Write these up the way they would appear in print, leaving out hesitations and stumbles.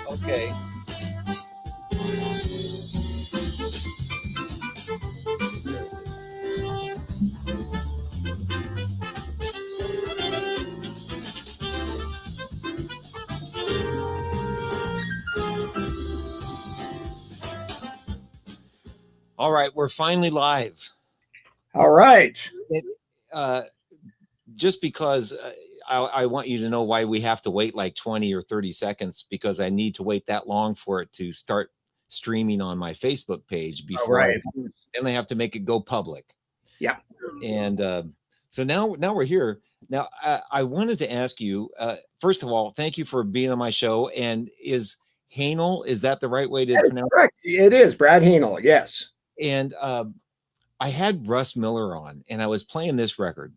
Okay. All right, we're finally live. All right. Just because I want you to know why we have to wait like 20 or 30 seconds, because I need to wait that long for it to start streaming on my Facebook page before then I have to make it go public. Yeah. And so now we're here. Now, I wanted to ask you, first of all, thank you for being on my show. And is Haehnel, is that the right way to pronounce it? Correct. It is Brad Haehnel, yes. And I had Russ Miller on, and I was playing this record.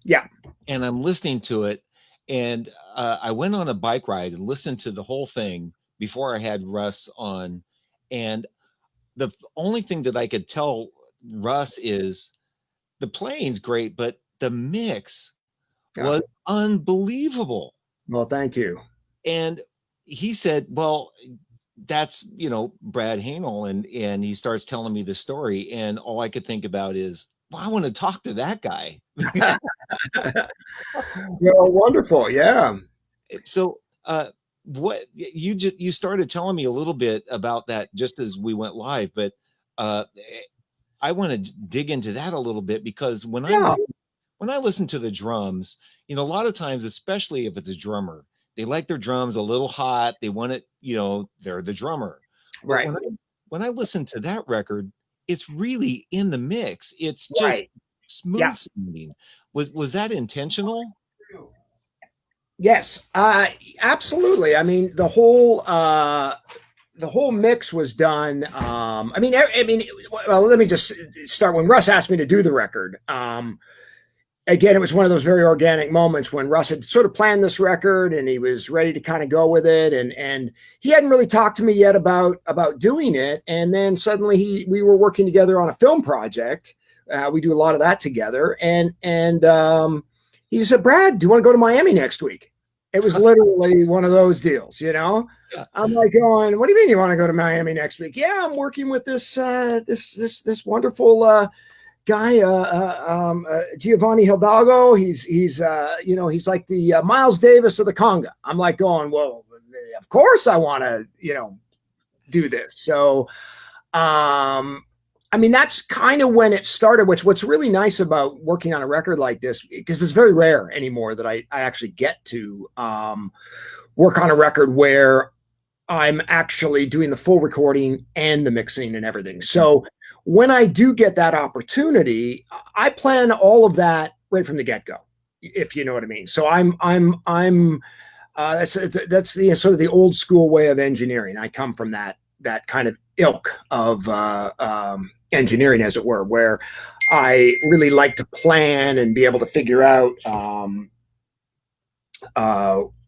Yeah. And I'm listening to it. And I went on a bike ride and listened to the whole thing before I had Russ on. And the only thing that I could tell Russ is the playing's great, but the mix was unbelievable. Well, thank you. And he said, well, that's, Brad Haehnel. And he starts telling me the story. And all I could think about is, well, I want to talk to that guy. Well, wonderful. Yeah. So, what you started telling me a little bit about that just as we went live, but I want to dig into that a little bit, because when I listen to the drums, a lot of times, especially if it's a drummer, they like their drums a little hot. They want it, they're the drummer. Right. When I listen to that record, it's really in the mix. It's just smooth sounding. Was that intentional? Yes, absolutely. I mean, the whole mix was done. Well, let me just start. When Russ asked me to do the record, again, it was one of those very organic moments when Russ had sort of planned this record and he was ready to kind of go with it. And he hadn't really talked to me yet about doing it. And then suddenly we were working together on a film project. We do a lot of that together. And he said, Brad, do you want to go to Miami next week? It was literally one of those deals, I'm like going, what do you mean you want to go to Miami next week? Yeah, I'm working with this wonderful guy, Giovanni Hidalgo. He's like the Miles Davis of the conga. I'm like going, well, of course I want to, do this. So, that's kind of when it started, what's really nice about working on a record like this, because it's very rare anymore that I actually get to work on a record where I'm actually doing the full recording and the mixing and everything. So when I do get that opportunity, I plan all of that right from the get-go, if you know what I mean. So that's the sort of the old school way of engineering. I come from that kind of ilk of engineering, as it were, where I really like to plan and be able to figure out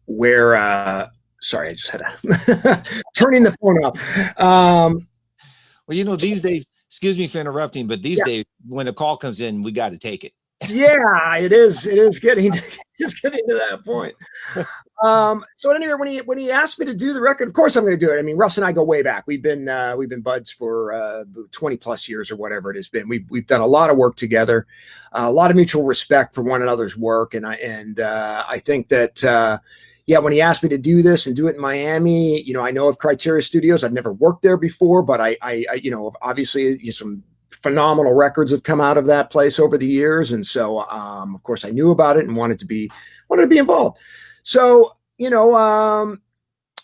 where. Sorry, I just had a turning the phone off. Well, these days, excuse me for interrupting, but these days, when a call comes in, we got to take it. Yeah, it is getting to that point. So anyway, when he asked me to do the record, of course I'm going to do it. I mean, Russ and I go way back. We've been buds for 20 plus years or whatever it has been. We've done a lot of work together, a lot of mutual respect for one another's work, and I think that when he asked me to do this and do it in Miami, I know of Criteria Studios. I've never worked there before, but I obviously some phenomenal records have come out of that place over the years. And so, of course I knew about it and wanted to be involved. So,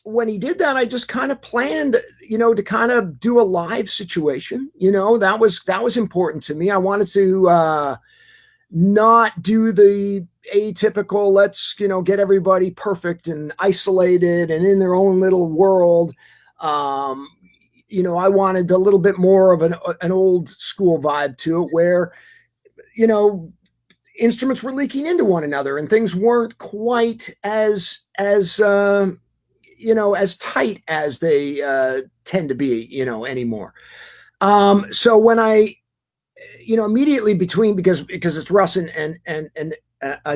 when he did that, I just kind of planned, to kind of do a live situation, that was important to me. I wanted to, not do the atypical, let's, get everybody perfect and isolated and in their own little world. I wanted a little bit more of an old school vibe to it, where, instruments were leaking into one another and things weren't quite as tight as they tend to be, anymore. So when I, immediately because it's Russ and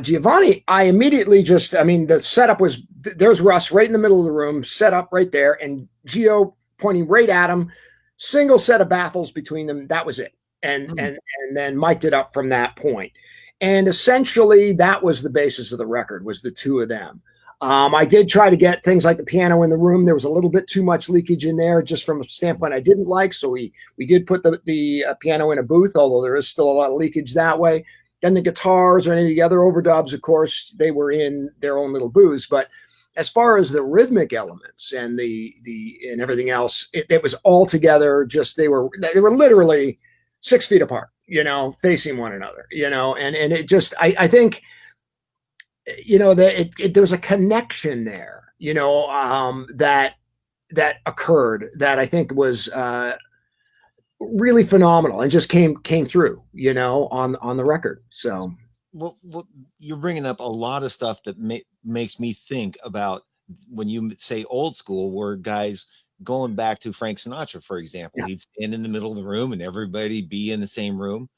Giovanni, I immediately the setup was there's Russ right in the middle of the room, set up right there, and Gio pointing right at him, single set of baffles between them. That was it. And then mic'd it up from that point. And essentially that was the basis of the record, was the two of them. I did try to get things like the piano in the room. There was a little bit too much leakage in there, just from a standpoint I didn't like. So we did put the piano in a booth, although there is still a lot of leakage that way. And the guitars or any of the other overdubs, of course, they were in their own little booths. But as far as the rhythmic elements and the and everything else, it was all together. Just they were literally 6 feet apart, facing one another, and it just I think, that there was a connection there, that occurred that I think was really phenomenal and just came through, on the record. So, well, you're bringing up a lot of stuff that makes me think about when you say old school, where guys going back to Frank Sinatra, for example, he'd stand in the middle of the room and everybody be in the same room,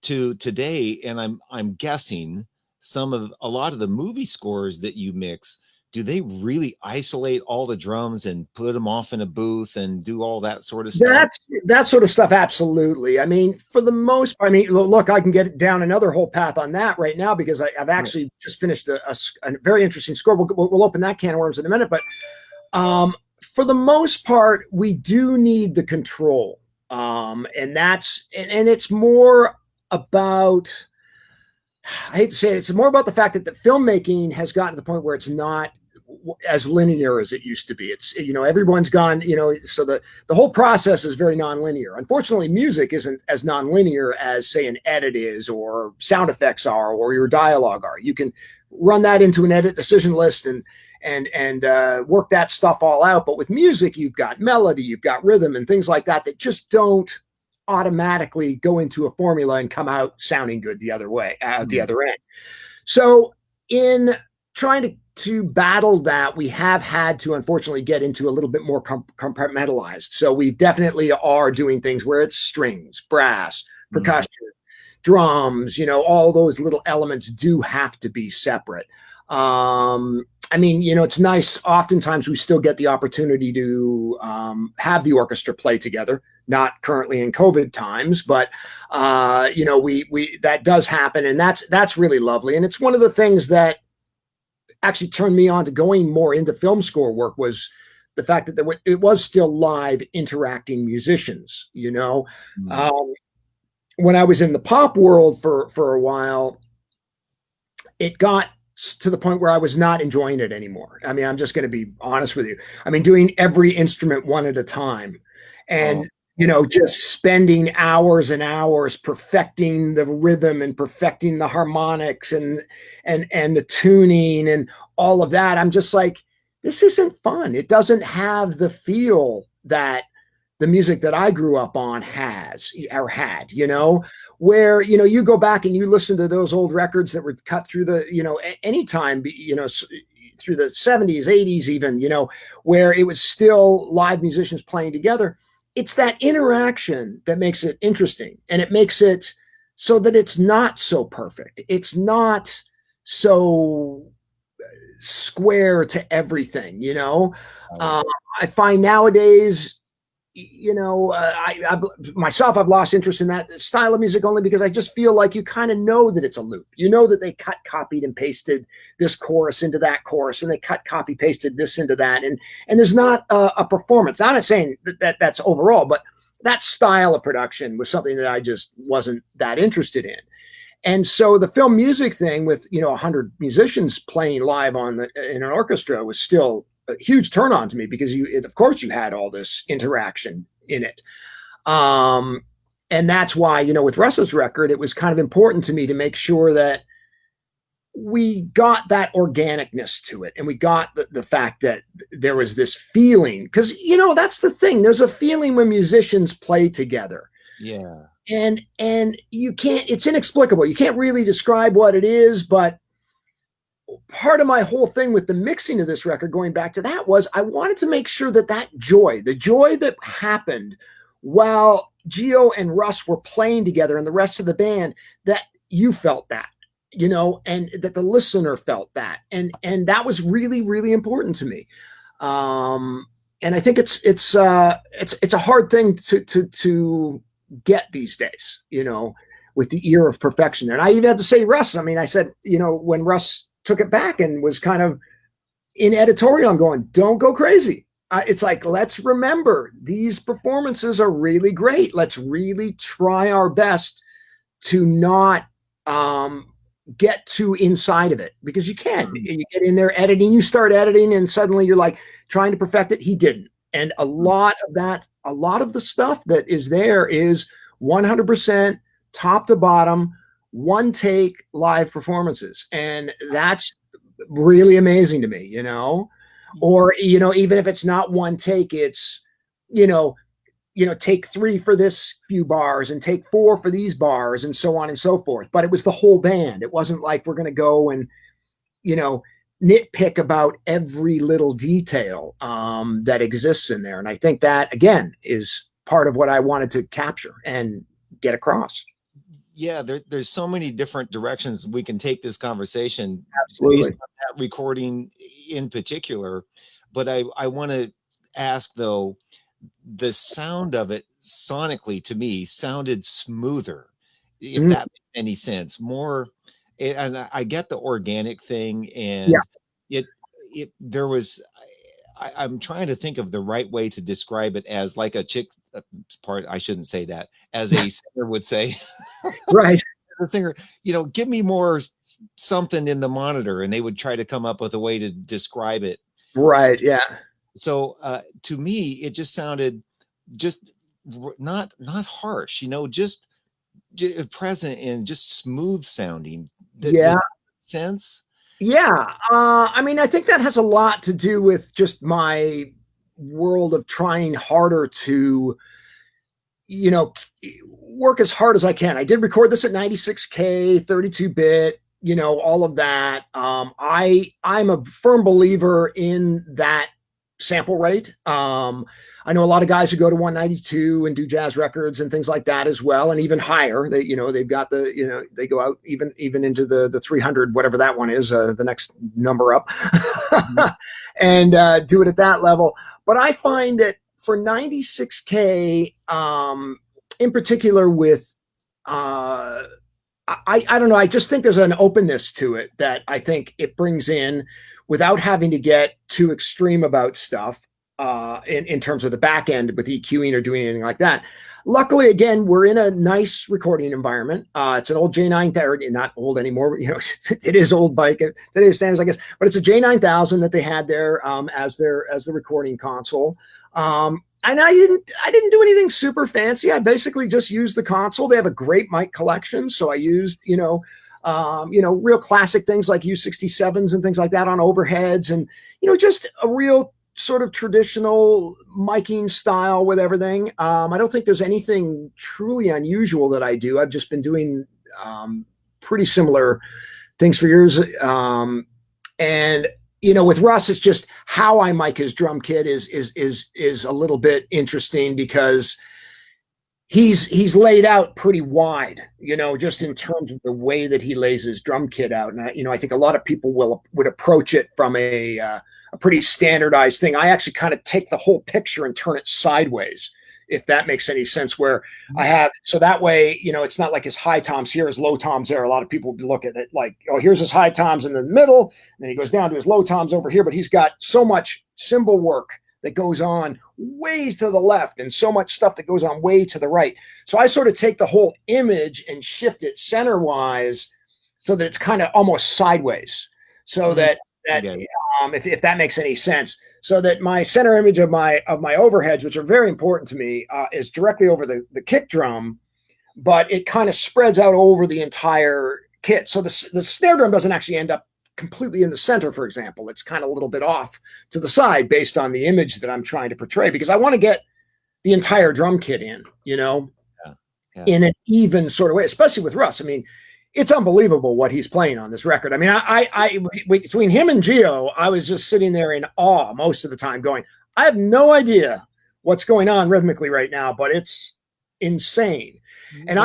to today. And I'm guessing a lot of the movie scores that you mix, do they really isolate all the drums and put them off in a booth and do all that sort of stuff? That sort of stuff, absolutely. I mean, for the most part, look, I can get down another whole path on that right now, because I've actually just finished a very interesting score. We'll open that can of worms in a minute, but for the most part, we do need the control, and it's more about, I hate to say it, it's more about the fact that the filmmaking has gotten to the point where it's not as linear as it used to be. It's, everyone's gone, so the whole process is very nonlinear. Unfortunately, music isn't as nonlinear as, say, an edit is, or sound effects are, or your dialogue are. You can run that into an edit decision list and work that stuff all out. But with music, you've got melody, you've got rhythm and things like that just don't automatically go into a formula and come out sounding good the other way, out the other end. So in trying to battle that, we have had to, unfortunately, get into a little bit more compartmentalized. So we definitely are doing things where it's strings, brass, percussion, drums, all those little elements do have to be separate. It's nice. Oftentimes we still get the opportunity to have the orchestra play together, not currently in COVID times, but we that does happen, and that's really lovely. And it's one of the things that actually turned me on to going more into film score work, was the fact that it was still live interacting musicians. When I was in the pop world for a while, it got to the point where I was not enjoying it anymore. I'm just going to be honest with you. Doing every instrument one at a time, and just spending hours and hours perfecting the rhythm and perfecting the harmonics and the tuning and all of that. I'm just like, this isn't fun. It doesn't have the feel that the music that I grew up on has or had, where, you go back and you listen to those old records that were cut through the, anytime, through the 70s, 80s, even, where it was still live musicians playing together. It's that interaction that makes it interesting, and it makes it so that it's not so perfect. It's not so square to everything, I find nowadays, I've lost interest in that style of music, only because I just feel like you kind of know that it's a loop. That they cut, copied, and pasted this chorus into that chorus, and they cut, copy, pasted this into that, and there's not a performance. I'm not saying that's overall, but that style of production was something that I just wasn't that interested in. And so the film music thing with 100 musicians playing live in an orchestra was still a huge turn on to me, because of course you had all this interaction in it. And that's why, with Russ's record, it was kind of important to me to make sure that we got that organicness to it, and we got the fact that there was this feeling, because, that's the thing. There's a feeling when musicians play together. Yeah. And you can't, it's inexplicable. You can't really describe what it is, but part of my whole thing with the mixing of this record, going back to that, was I wanted to make sure that the joy that happened while Gio and Russ were playing together and the rest of the band, that you felt that. and that the listener felt that. And that was really, really important to me. And I think it's a hard thing to get these days, with the ear of perfection. And I even had to say Russ. I mean, I said, when Russ took it back and was kind of in editorial, I'm going, don't go crazy. It's like, let's remember these performances are really great. Let's really try our best to not get too inside of it, because you get in there editing, you start editing, and suddenly you're like trying to perfect it. He didn't. And a lot of the stuff that is there is 100% top to bottom, one take live performances. And that's really amazing to me, or, even if it's not one take, it's, take 3 for this few bars and take 4 for these bars and so on and so forth. But it was the whole band. It wasn't like we're going to go and, nitpick about every little detail that exists in there. And I think that, again, is part of what I wanted to capture and get across. Yeah, there's so many different directions we can take this conversation. Absolutely. Based on that recording in particular. But I want to ask, though, the sound of it sonically to me sounded smoother, if that makes any sense. More, and I get the organic thing, and there was. I'm trying to think of the right way to describe it, as like a chick part. I shouldn't say that, as a singer would say. Right. The singer, give me more something in the monitor, and they would try to come up with a way to describe it. Right. Yeah. So to me, it just sounded just not harsh, just present and just smooth sounding. Sense. Yeah. I mean, I think that has a lot to do with just my world of trying harder to, work as hard as I can. I did record this at 96K, 32-bit, all of that. I'm a firm believer in that sample rate. I know a lot of guys who go to 192 and do jazz records and things like that as well, and even higher. They've got they go out even into the 300, whatever that one is, the next number up, and do it at that level. But I find that for 96K, in particular, with I don't know, I just think there's an openness to it that I think it brings in without having to get too extreme about stuff in terms of the back end with EQing or doing anything like that. Luckily, again, we're in a nice recording environment. It's an old J9000, not old anymore. It is old by today's standards, I guess, but it's a J9000 that they had there as the recording console. And I didn't do anything super fancy. I basically just used the console. They have a great mic collection, so I used real classic things like U67s and things like that on overheads, and just a real sort of traditional miking style with everything. I don't think there's anything truly unusual that I do. I've just been doing pretty similar things for years, and with Russ, it's just how I mic his drum kit is a little bit interesting, because he's laid out pretty wide, just in terms of the way that he lays his drum kit out. And I think a lot of people would approach it from a pretty standardized thing. I actually kind of take the whole picture and turn it sideways, if that makes any sense, where I have, so that way, it's not like his high toms here, his low toms there. A lot of people look at it like, oh, here's his high toms in the middle, and then he goes down to his low toms over here, but he's got so much cymbal work that goes on way to the left and so much stuff that goes on way to the right. So I sort of take the whole image and shift it center-wise so that it's kind of almost sideways, so that if that makes any sense, so that my center image of my overheads, which are very important to me, is directly over the kick drum, but it kind of spreads out over the entire kit. So the snare drum doesn't actually end up completely in the center, for example. It's kind of a little bit off to the side based on the image that I'm trying to portray, because I want to get the entire drum kit in, in an even sort of way, especially with Russ. I mean, it's unbelievable what he's playing on this record. I mean, I between him and Gio, I was just sitting there in awe most of the time going, I have no idea what's going on rhythmically right now, but it's insane. And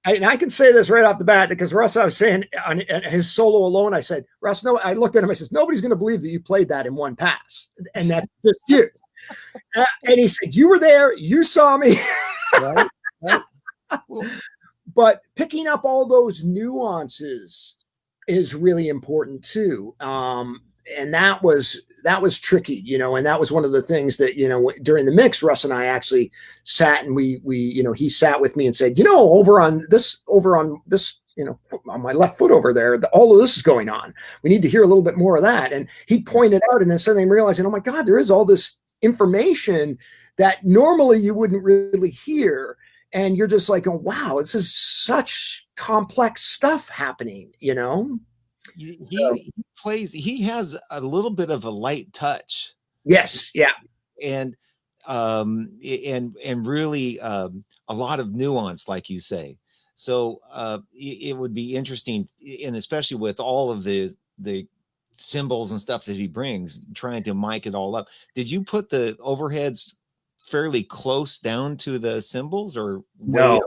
and I can say this right off the bat because Russ, I was saying on his solo alone, I said, Russ, no, I looked at him, I said, nobody's going to believe that you played that in one pass. And that's just you. And he said, you were there, you saw me. Right? Right. But picking up all those nuances is really important too. And that was tricky, you know, and that was one of the things that, you know, during the mix, Russ and I actually sat and we, you know, he sat with me and said, you know, over on this, you know, on my left foot over there, all of this is going on. We need to hear a little bit more of that. And he pointed out, and then suddenly I'm realizing, oh my God, there is all this information that normally you wouldn't really hear. And you're just like, oh, wow, this is such complex stuff happening, you know? He plays, he has a little bit of a light touch. Yes. Yeah. And really a lot of nuance, like you say. So it would be interesting, and especially with all of the symbols and stuff that he brings, trying to mic it all up. Did you put the overheads fairly close down to the cymbals, or no?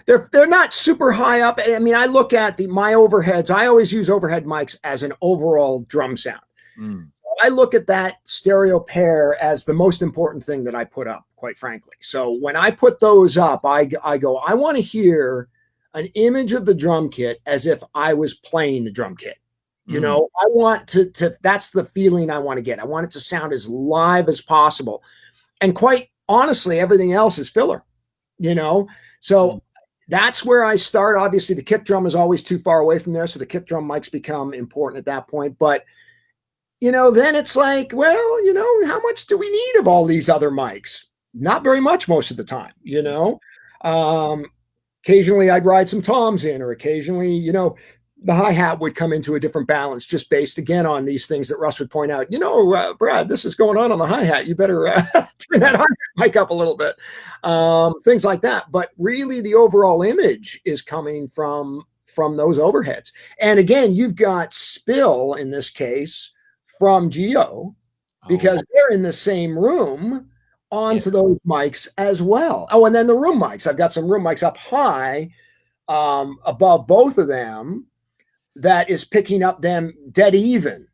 They're not super high up. I mean, I look at my overheads. I always use overhead mics as an overall drum sound. I look at that stereo pair as the most important thing that I put up, quite frankly. So when I put those up, I go, I want to hear an image of the drum kit as if I was playing the drum kit. You know, I want to that's the feeling I want to get. I want it to sound as live as possible. And quite honestly, everything else is filler, you know? So that's where I start. Obviously, the kick drum is always too far away from there. So the kick drum mics become important at that point. But, you know, then it's like, well, you know, how much do we need of all these other mics? Not very much most of the time, you know? Occasionally I'd ride some toms in, or occasionally, you know, the hi-hat would come into a different balance, just based again on these things that Russ would point out. You know, Brad, this is going on the hi-hat. You better turn that hi-hat mic up a little bit. Things like that. But really, the overall image is coming from those overheads. And again, you've got spill in this case from Geo, because they're in the same room onto those mics as well. Oh, and then the room mics. I've got some room mics up high above both of them, that is picking up them dead even,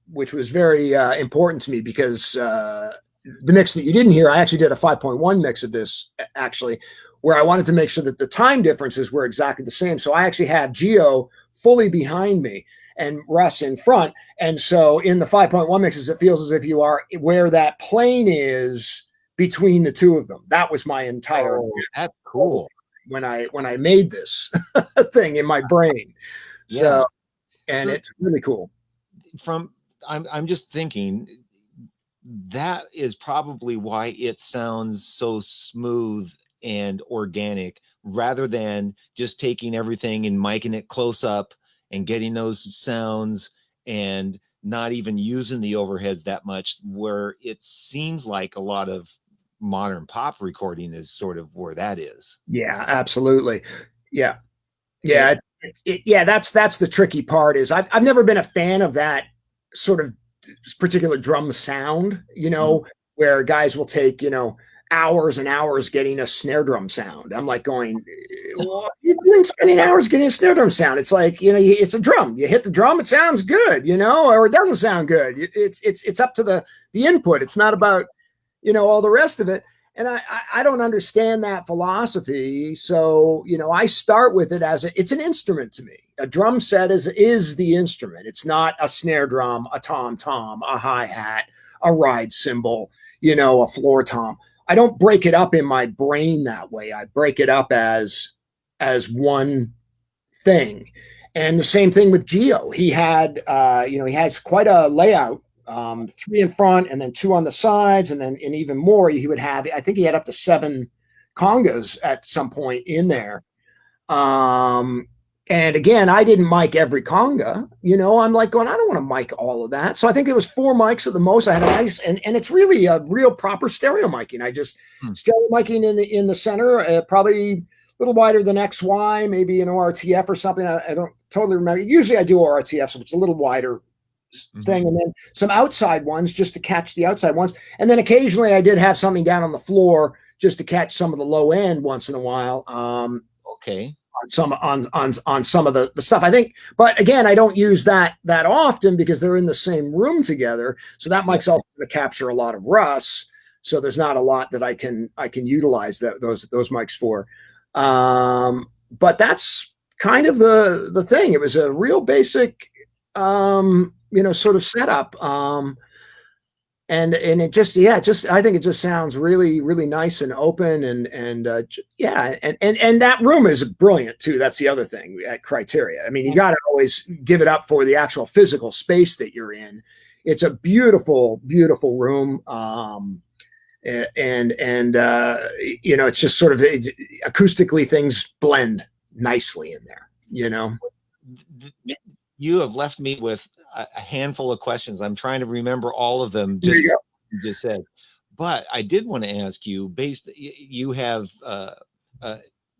which was very important to me, because the mix that you didn't hear, I actually did a 5.1 mix of this, actually, where I wanted to make sure that the time differences were exactly the same. So I actually have Geo fully behind me and Russ in front. And so in the 5.1 mixes, it feels as if you are where that plane is between the two of them. That was my entire that's cool. When I made this thing in my brain. So, and so it's really cool. I'm just thinking that is probably why it sounds so smooth and organic, rather than just taking everything and miking it close up and getting those sounds and not even using the overheads that much, where it seems like a lot of modern pop recording is sort of where that is. Yeah, absolutely. Yeah. That's the tricky part. Is I've never been a fan of that sort of particular drum sound, you know, where guys will take, you know, hours and hours getting a snare drum sound. I'm like going, well, you're doing spending hours getting a snare drum sound. It's like, you know, it's a drum. You hit the drum, it sounds good, you know, or it doesn't sound good. It's up to the input. It's not about, you know, all the rest of it. And I don't understand that philosophy. So, you know, I start with it as it's an instrument to me. A drum set is the instrument. It's not a snare drum, a tom-tom, a hi-hat, a ride cymbal, you know, a floor tom. I don't break it up in my brain that way. I break it up as one thing. And the same thing with Geo. He had, you know, he has quite a layout. 3 in front and then 2 on the sides, and even more. He would have, I think he had up to 7 congas at some point in there. And again, I didn't mic every conga, you know, I'm like going, I don't want to mic all of that. So I think there was 4 mics at the most. I had a nice, and it's really a real proper stereo miking. I just stereo miking in the center, probably a little wider than XY, maybe an ORTF or something. I don't totally remember. Usually I do ORTF, so it's a little wider thing, and then some outside ones just to catch the outside ones. And then occasionally I did have something down on the floor just to catch some of the low end once in a while. Okay. On some of the stuff, I think. But again, I don't use that often because they're in the same room together. So that mic's also going to capture a lot of Russ. So there's not a lot that I can utilize those mics for. But that's kind of the thing. It was a real basic, sort of setup. And it just I think it just sounds really, really nice and open and that room is brilliant too. That's the other thing at Criteria. I mean, you got to always give it up for the actual physical space that you're in. It's a beautiful, beautiful room. It's just sort of acoustically things blend nicely in there, You have left me with a handful of questions. I'm trying to remember all of them. Just you just said, but I did want to ask you. You have,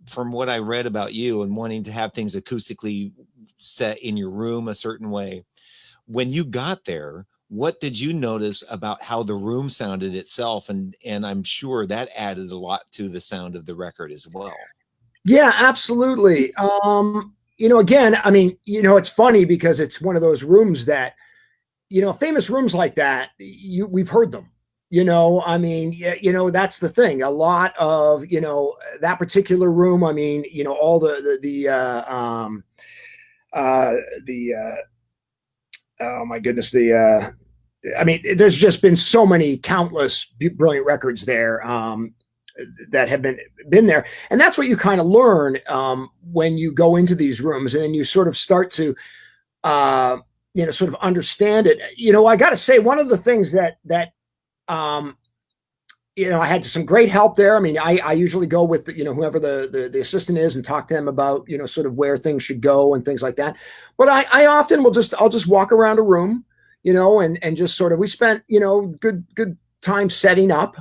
from what I read about you and wanting to have things acoustically set in your room a certain way. When you got there, what did you notice about how the room sounded itself? And I'm sure that added a lot to the sound of the record as well. Yeah, absolutely. Again, I mean, it's funny because it's one of those rooms that, famous rooms like that, we've heard them, I mean, that's the thing. A lot of, that particular room, I mean, all oh my goodness, I mean, there's just been so many countless brilliant records there. That have been there, and that's what you kind of learn when you go into these rooms, and then you sort of start to, sort of understand it. I got to say, one of the things that I had some great help there. I mean, I usually go with whoever the assistant is and talk to them about sort of where things should go and things like that. But I often I'll just walk around a room, and just sort of we spent good time setting up,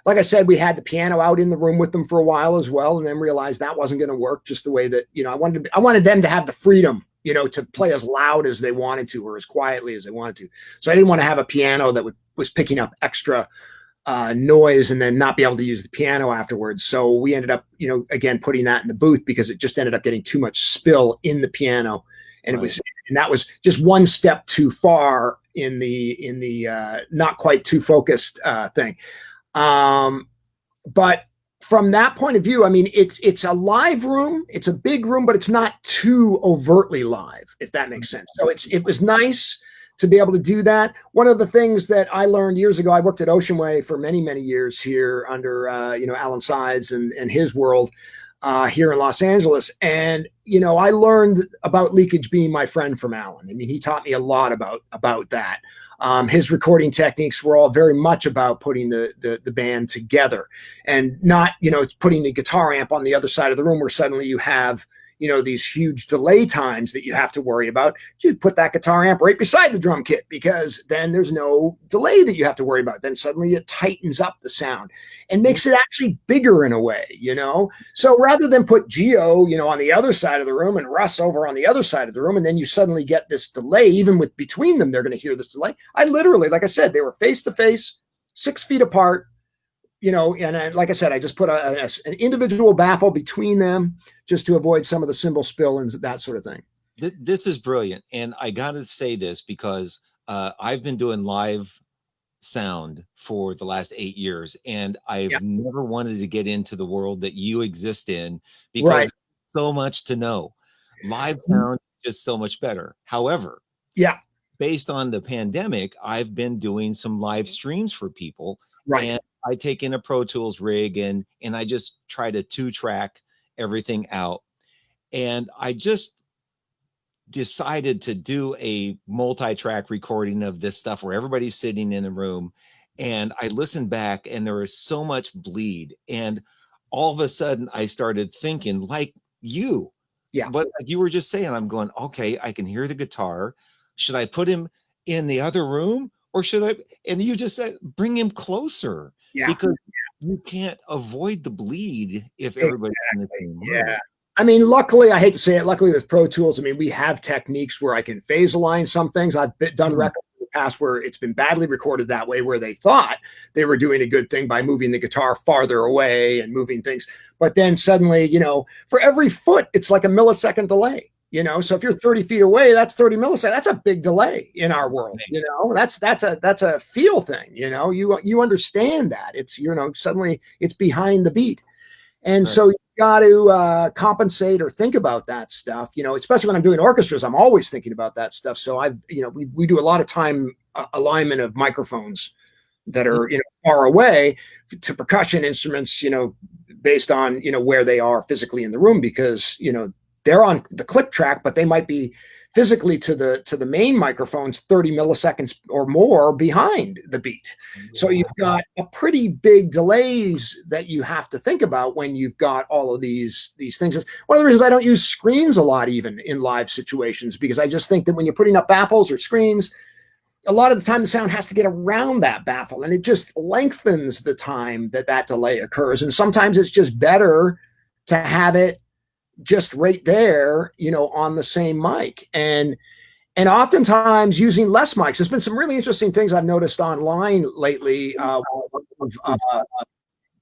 like I said, we had the piano out in the room with them for a while as well, and then realized that wasn't going to work just the way that, I wanted them to have the freedom, to play as loud as they wanted to, or as quietly as they wanted to. So I didn't want to have a piano that was picking up extra noise and then not be able to use the piano afterwards. So we ended up, again, putting that in the booth because it just ended up getting too much spill in the piano. And that was just one step too far in the not quite too focused thing. But from that point of view, I mean, it's a live room. It's a big room, but it's not too overtly live, if that makes sense. So it was nice to be able to do that. One of the things that I learned years ago, I worked at Ocean Way for many, many years here under, Alan Sides and his world. Here in Los Angeles. And, I learned about leakage being my friend from Alan. I mean, he taught me a lot about that. His recording techniques were all very much about putting the band together and not, putting the guitar amp on the other side of the room where suddenly you have, these huge delay times that you have to worry about. You put that guitar amp right beside the drum kit because then there's no delay that you have to worry about. Then suddenly it tightens up the sound and makes it actually bigger in a way, So rather than put Gio, on the other side of the room and Russ over on the other side of the room, and then you suddenly get this delay, even with between them, they're going to hear this delay. I literally, like I said, they were face to face, 6 feet apart, and like I said, I just put an individual baffle between them just to avoid some of the cymbal spill and that sort of thing. This is brilliant. And I got to say this because I've been doing live sound for the last 8 years, and I've never wanted to get into the world that you exist in because there's so much to know. Live sound is just so much better. However, based on the pandemic, I've been doing some live streams for people. And I take in a Pro Tools rig and I just try to 2-track everything out. And I just decided to do a multi-track recording of this stuff where everybody's sitting in a room. And I listened back and there was so much bleed. And all of a sudden I started thinking like you. But like you were just saying, I'm going, okay, I can hear the guitar. Should I put him in the other room? Or should I? And you just said, bring him closer because you can't avoid the bleed if everybody's in the same room. I mean, luckily, I hate to say it, luckily with Pro Tools, I mean, we have techniques where I can phase align some things. I've done records with past where it's been badly recorded that way, where they thought they were doing a good thing by moving the guitar farther away and moving things. But then suddenly, for every foot, it's like a millisecond delay. So if you're 30 feet away, that's 30 milliseconds. That's a big delay in our world. That's a feel thing. You understand that it's, suddenly it's behind the beat. And so you got to compensate or think about that stuff, especially when I'm doing orchestras, I'm always thinking about that stuff. So we do a lot of time alignment of microphones that are, far away to percussion instruments, based on, where they are physically in the room, because, they're on the click track, but they might be physically to the main microphones 30 milliseconds or more behind the beat. So you've got a pretty big delays that you have to think about when you've got all of these things. It's one of the reasons I don't use screens a lot, even in live situations, because I just think that when you're putting up baffles or screens, a lot of the time the sound has to get around that baffle, and it just lengthens the time that delay occurs. And sometimes it's just better to have it just right there, on the same mic. And oftentimes using less mics. There's been some really interesting things I've noticed online lately of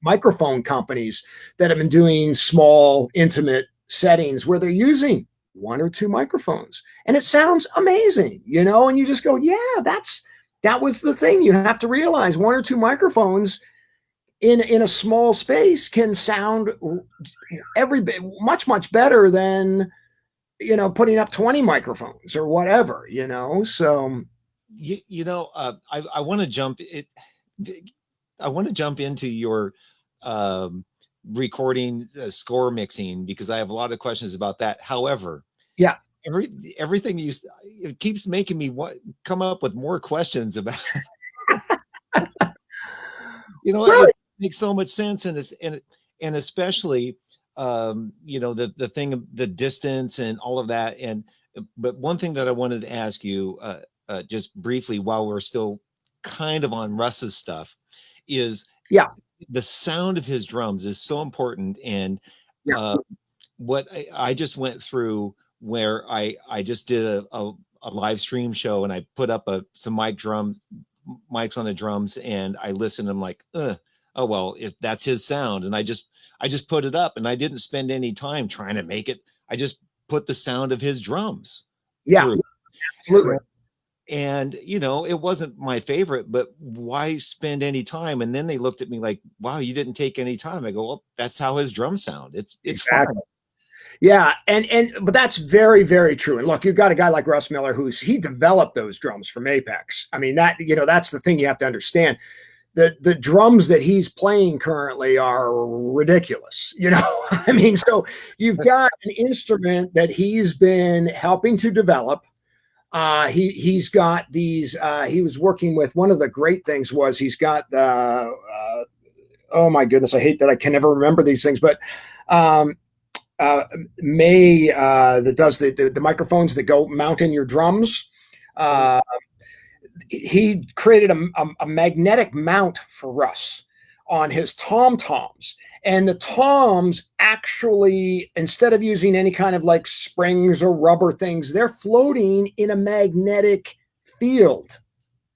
microphone companies that have been doing small, intimate settings where they're using 1 or 2 microphones. And it sounds amazing, and you just go, yeah, that was the thing. You have to realize 1 or 2 microphones in a small space can sound every bit much better than putting up 20 microphones or whatever. So I want to jump it. I want to jump into your recording, score mixing, because I have a lot of questions about that. However, yeah, everything it keeps making me come up with more questions about. Really? It makes so much sense, and especially the thing of the distance and all of that. But one thing that I wanted to ask you just briefly while we're still kind of on Russ's stuff is the sound of his drums is so important. And what I just went through, where I just did a live stream show, and I put up some mics on the drums, and I listened. I'm like, oh, well, if that's his sound. And I just put it up, and I didn't spend any time trying to make it. I just put the sound of his drums. Yeah, through. absolutely. And, it wasn't my favorite, but why spend any time? And then they looked at me like, wow, you didn't take any time. I go, well, that's how his drums sound. It's exactly. fun. Yeah. But that's very, very true. And look, you've got a guy like Russ Miller, he developed those drums from Apex. I mean, that's the thing you have to understand. The drums that he's playing currently are ridiculous. I mean, so you've got an instrument that he's been helping to develop. He's got these, he was working with, one of the great things was he's got oh my goodness, I hate that I can never remember these things, but May that does the microphones that go mount in your drums. He created a magnetic mount for Russ on his tom-toms, and the toms actually, instead of using any kind of like springs or rubber things, they're floating in a magnetic field.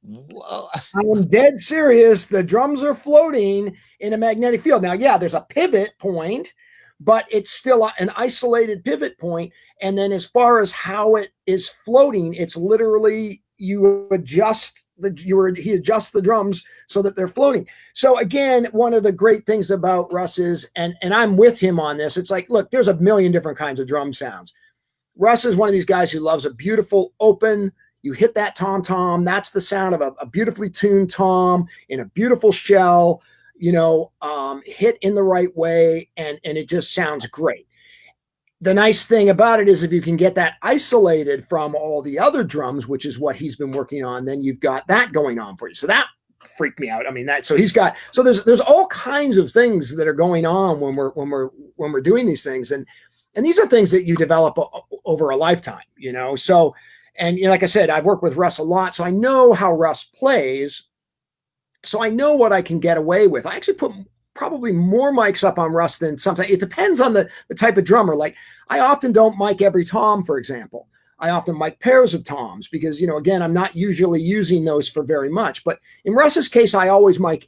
Whoa. I'm dead serious. The drums are floating in a magnetic field. Now, yeah, there's a pivot point, but it's still an isolated pivot point. And then as far as how it is floating, it's literally he adjusts the drums so that they're floating. So again, one of the great things about Russ is, and I'm with him on this, it's like, look, there's a million different kinds of drum sounds. Russ is one of these guys who loves a beautiful open, you hit that tom-tom, that's the sound of a beautifully tuned tom in a beautiful shell, hit in the right way, and it just sounds great. The nice thing about it is if you can get that isolated from all the other drums, which is what he's been working on, then you've got that going on for you. So that freaked me out. I mean, so there's all kinds of things that are going on when we're doing these things. And these are things that you develop over a lifetime, So, and like I said, I've worked with Russ a lot, so I know how Russ plays. So I know what I can get away with. I actually put probably more mics up on Russ than something. It depends on the type of drummer. Like I often don't mic every tom, for example. I often mic pairs of toms because, you know, again, I'm not usually using those for very much. But in Russ's case, I always mic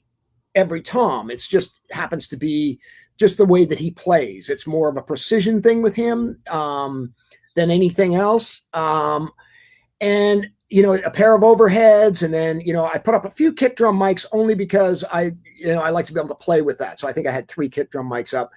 every tom. It's just happens to be just the way that he plays. It's more of a precision thing with him than anything else. And, you know, a pair of overheads. And then, you know, I put up a few kick drum mics only because I like to be able to play with that. So I think I had 3 kick drum mics up.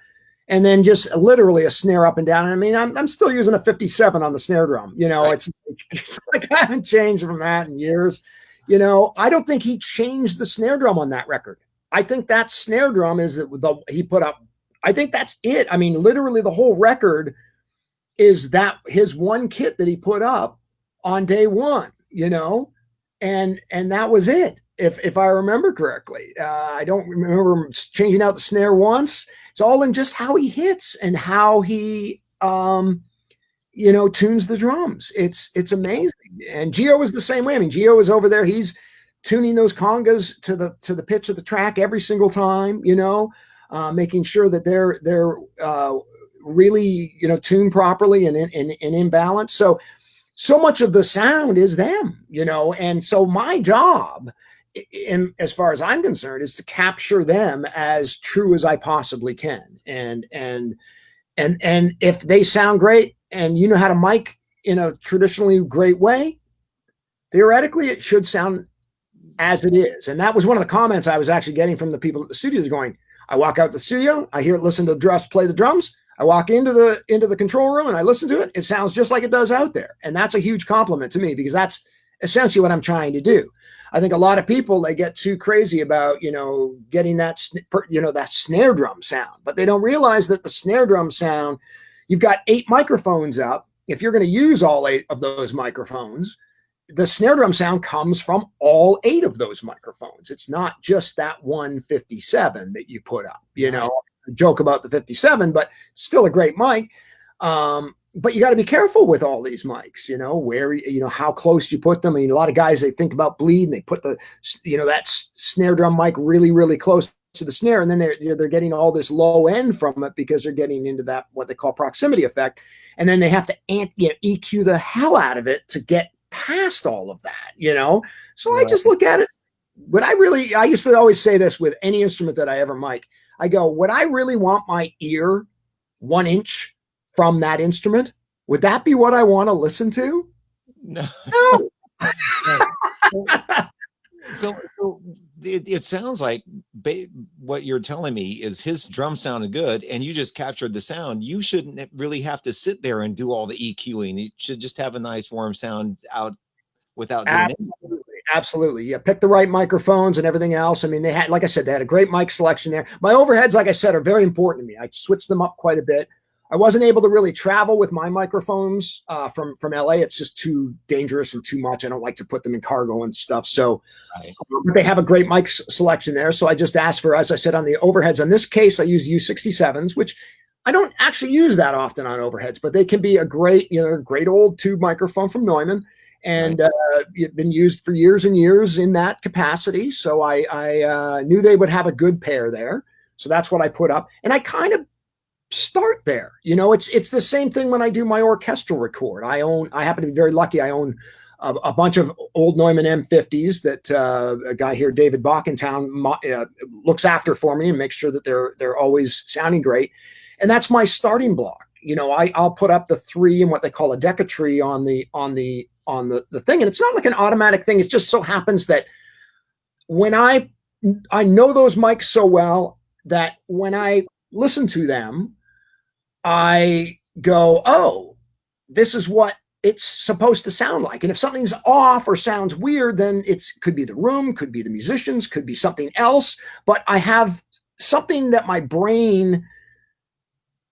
And then just literally a snare up and down. I mean, I'm still using a 57 on the snare drum. You know, Right. it's like I haven't changed from that in years. You know, I don't think he changed the snare drum on that record. I think that snare drum is the he put up. I think that's it. I mean, literally the whole record is that his one kit that he put up on day one, you know, and that was it. If I remember correctly, I don't remember changing out the snare once. It's all in just how he hits and how he, you know, tunes the drums. It's amazing. And Gio is the same way. I mean, Gio is over there. He's tuning those congas to the pitch of the track every single time. You know, making sure that they're really, you know, tuned properly and in balance. So much of the sound is them, you know, and so my job, as far as I'm concerned, is to capture them as true as I possibly can. And if they sound great and you know how to mic in a traditionally great way, theoretically it should sound as it is. And that was one of the comments I was actually getting from the people at the studios going, I walk out the studio, I listen to Russ play the drums. I walk into the control room and I listen to it. It sounds just like it does out there. And that's a huge compliment to me because that's essentially what I'm trying to do. I think a lot of people, they get too crazy about, you know, getting that, you know, that snare drum sound, but they don't realize that the snare drum sound, you've got 8 microphones up. If you're going to use all 8 of those microphones, the snare drum sound comes from all 8 of those microphones. It's not just that 157 that you put up, you know. Joke about the 57, but still a great mic. But you got to be careful with all these mics, you know, where, you know, how close you put them. I mean, a lot of guys, they think about bleed and they put the, you know, that snare drum mic really, really close to the snare. And then they're getting all this low end from it because they're getting into that, what they call proximity effect. And then they have to EQ the hell out of it to get past all of that, you know? So right. I just look at it. But I used to always say this with any instrument that I ever mic. I go, would I really want my ear 1 inch from that instrument? Would that be what I want to listen to? No. No. So it sounds like what you're telling me is his drum sounded good and you just captured the sound. You shouldn't really have to sit there and do all the EQing. You should just have a nice warm sound out without doing anything. Absolutely. Yeah. Pick the right microphones and everything else. I mean, they had, like I said, they had a great mic selection there. My overheads, like I said, are very important to me. I switched them up quite a bit. I wasn't able to really travel with my microphones from LA. It's just too dangerous and too much. I don't like to put them in cargo and stuff. So right. They have a great mic selection there. So I just asked for, as I said, on the overheads. In this case, I use U67s, which I don't actually use that often on overheads, but they can be a great, you know, great old tube microphone from Neumann. And it's been used for years and years in that capacity. So I knew they would have a good pair there. So that's what I put up. And I kind of start there. You know, it's the same thing when I do my orchestral record. I happen to be very lucky. I own a bunch of old Neumann M50s that a guy here, David Bach in town, looks after for me and makes sure that they're always sounding great. And that's my starting block. You know, I'll put up the 3 and what they call a decatree on the thing. And it's not like an automatic thing. It just so happens that when I know those mics so well that when I listen to them, I go, oh, this is what it's supposed to sound like. And if something's off or sounds weird, then could be the room, could be the musicians, could be something else. But I have something that my brain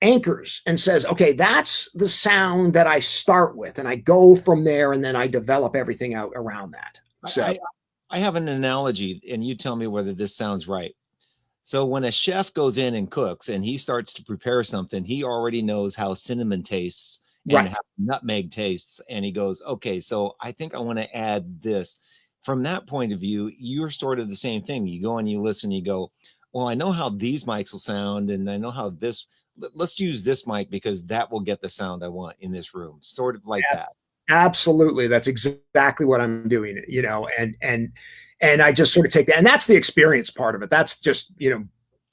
anchors and says, okay, that's the sound that I start with. And I go from there and then I develop everything out around that. So I have an analogy and you tell me whether this sounds right. So when a chef goes in and cooks and he starts to prepare something, he already knows how cinnamon tastes and how nutmeg tastes. And he goes, okay, so I think I want to add this. From that point of view, you're sort of the same thing. You go and you listen, you go, well, I know how these mics will sound. And I know how let's use this mic because that will get the sound I want in this room. Sort of like that. Absolutely. That's exactly what I'm doing, and I just sort of take that. And that's the experience part of it. That's just,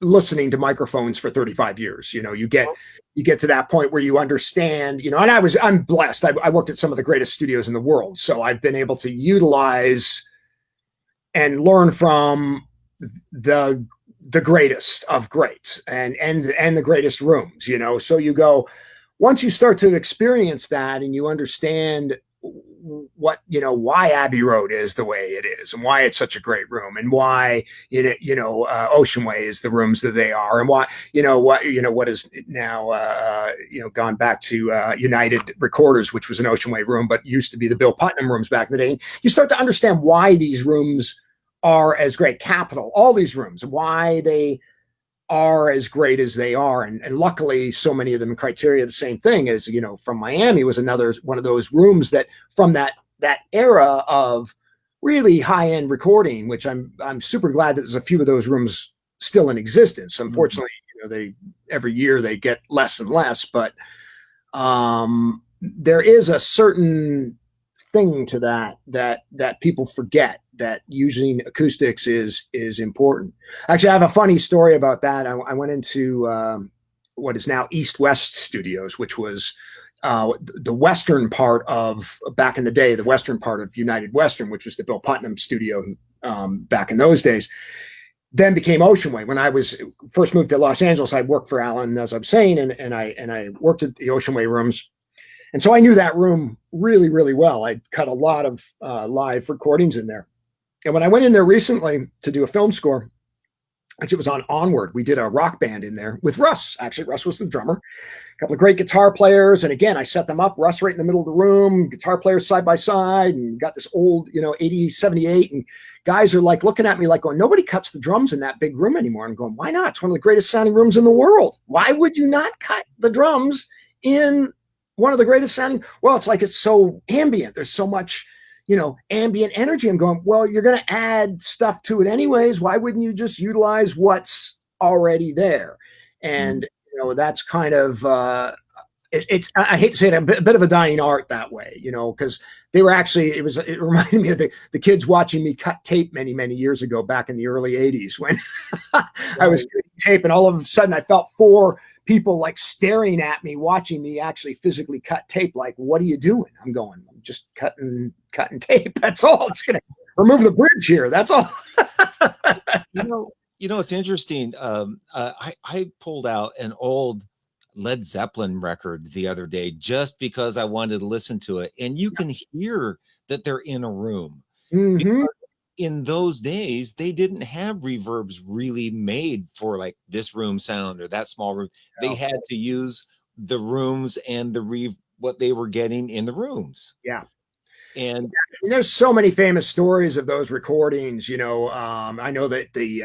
listening to microphones for 35 years. You get to that point where you understand, and I'm blessed. I worked at some of the greatest studios in the world. So I've been able to utilize and learn from the greatest of greats and the greatest rooms, so you go, once you start to experience that and you understand what, why Abbey Road is the way it is, and why it's such a great room, and why Ocean Way is the rooms that they are, and why, what is now gone back to United Recorders, which was an Ocean Way room but used to be the Bill Putnam rooms back in the day. You start to understand why these rooms are as great. Capitol, all these rooms, why they are as great as they are, and luckily so many of them criteria the same thing as, from Miami was another one of those rooms that from that era of really high-end recording, which I'm super glad that there's a few of those rooms still in existence. Unfortunately, they every year they get less and less, but there is a certain thing to that people forget, that using acoustics is important. Actually, I have a funny story about that. I went into what is now East West Studios, which was the western part of, back in the day, the western part of United Western, which was the Bill Putnam studio back in those days. Then became Ocean Way. When I was first moved to Los Angeles, I worked for Alan, as I'm saying, and I worked at the Ocean Way rooms. And so I knew that room really, really well. I'd cut a lot of live recordings in there. And when I went in there recently to do a film score, actually it was on Onward, we did a rock band in there with Russ. Actually, Russ was the drummer. A couple of great guitar players. And again, I set them up, Russ right in the middle of the room, guitar players side by side, and got this old, 80, 78. And guys are like looking at me like going, nobody cuts the drums in that big room anymore. I'm going, why not? It's one of the greatest sounding rooms in the world. Why would you not cut the drums in one of the greatest sounding? Well, it's like, it's so ambient. There's so much, ambient energy. I'm going, well, you're going to add stuff to it anyways. Why wouldn't you just utilize what's already there? And, that's kind of, I hate to say it, a bit of a dying art that way, because they were actually, it reminded me of the kids watching me cut tape many, many years ago, back in the early 80s, when I was cutting tape, and all of a sudden I felt 4 people like staring at me, watching me actually physically cut tape. Like, what are you doing? I'm going, I'm just cutting tape. That's all. I'm just going to remove the bridge here. That's all. It's interesting. I pulled out an old Led Zeppelin record the other day just because I wanted to listen to it. And you can hear that they're in a room. Mm-hmm. In those days, they didn't have reverbs really made for like this room sound or that small room. They had to use the rooms and what they were getting in the rooms. Yeah. And there's so many famous stories of those recordings. I know that the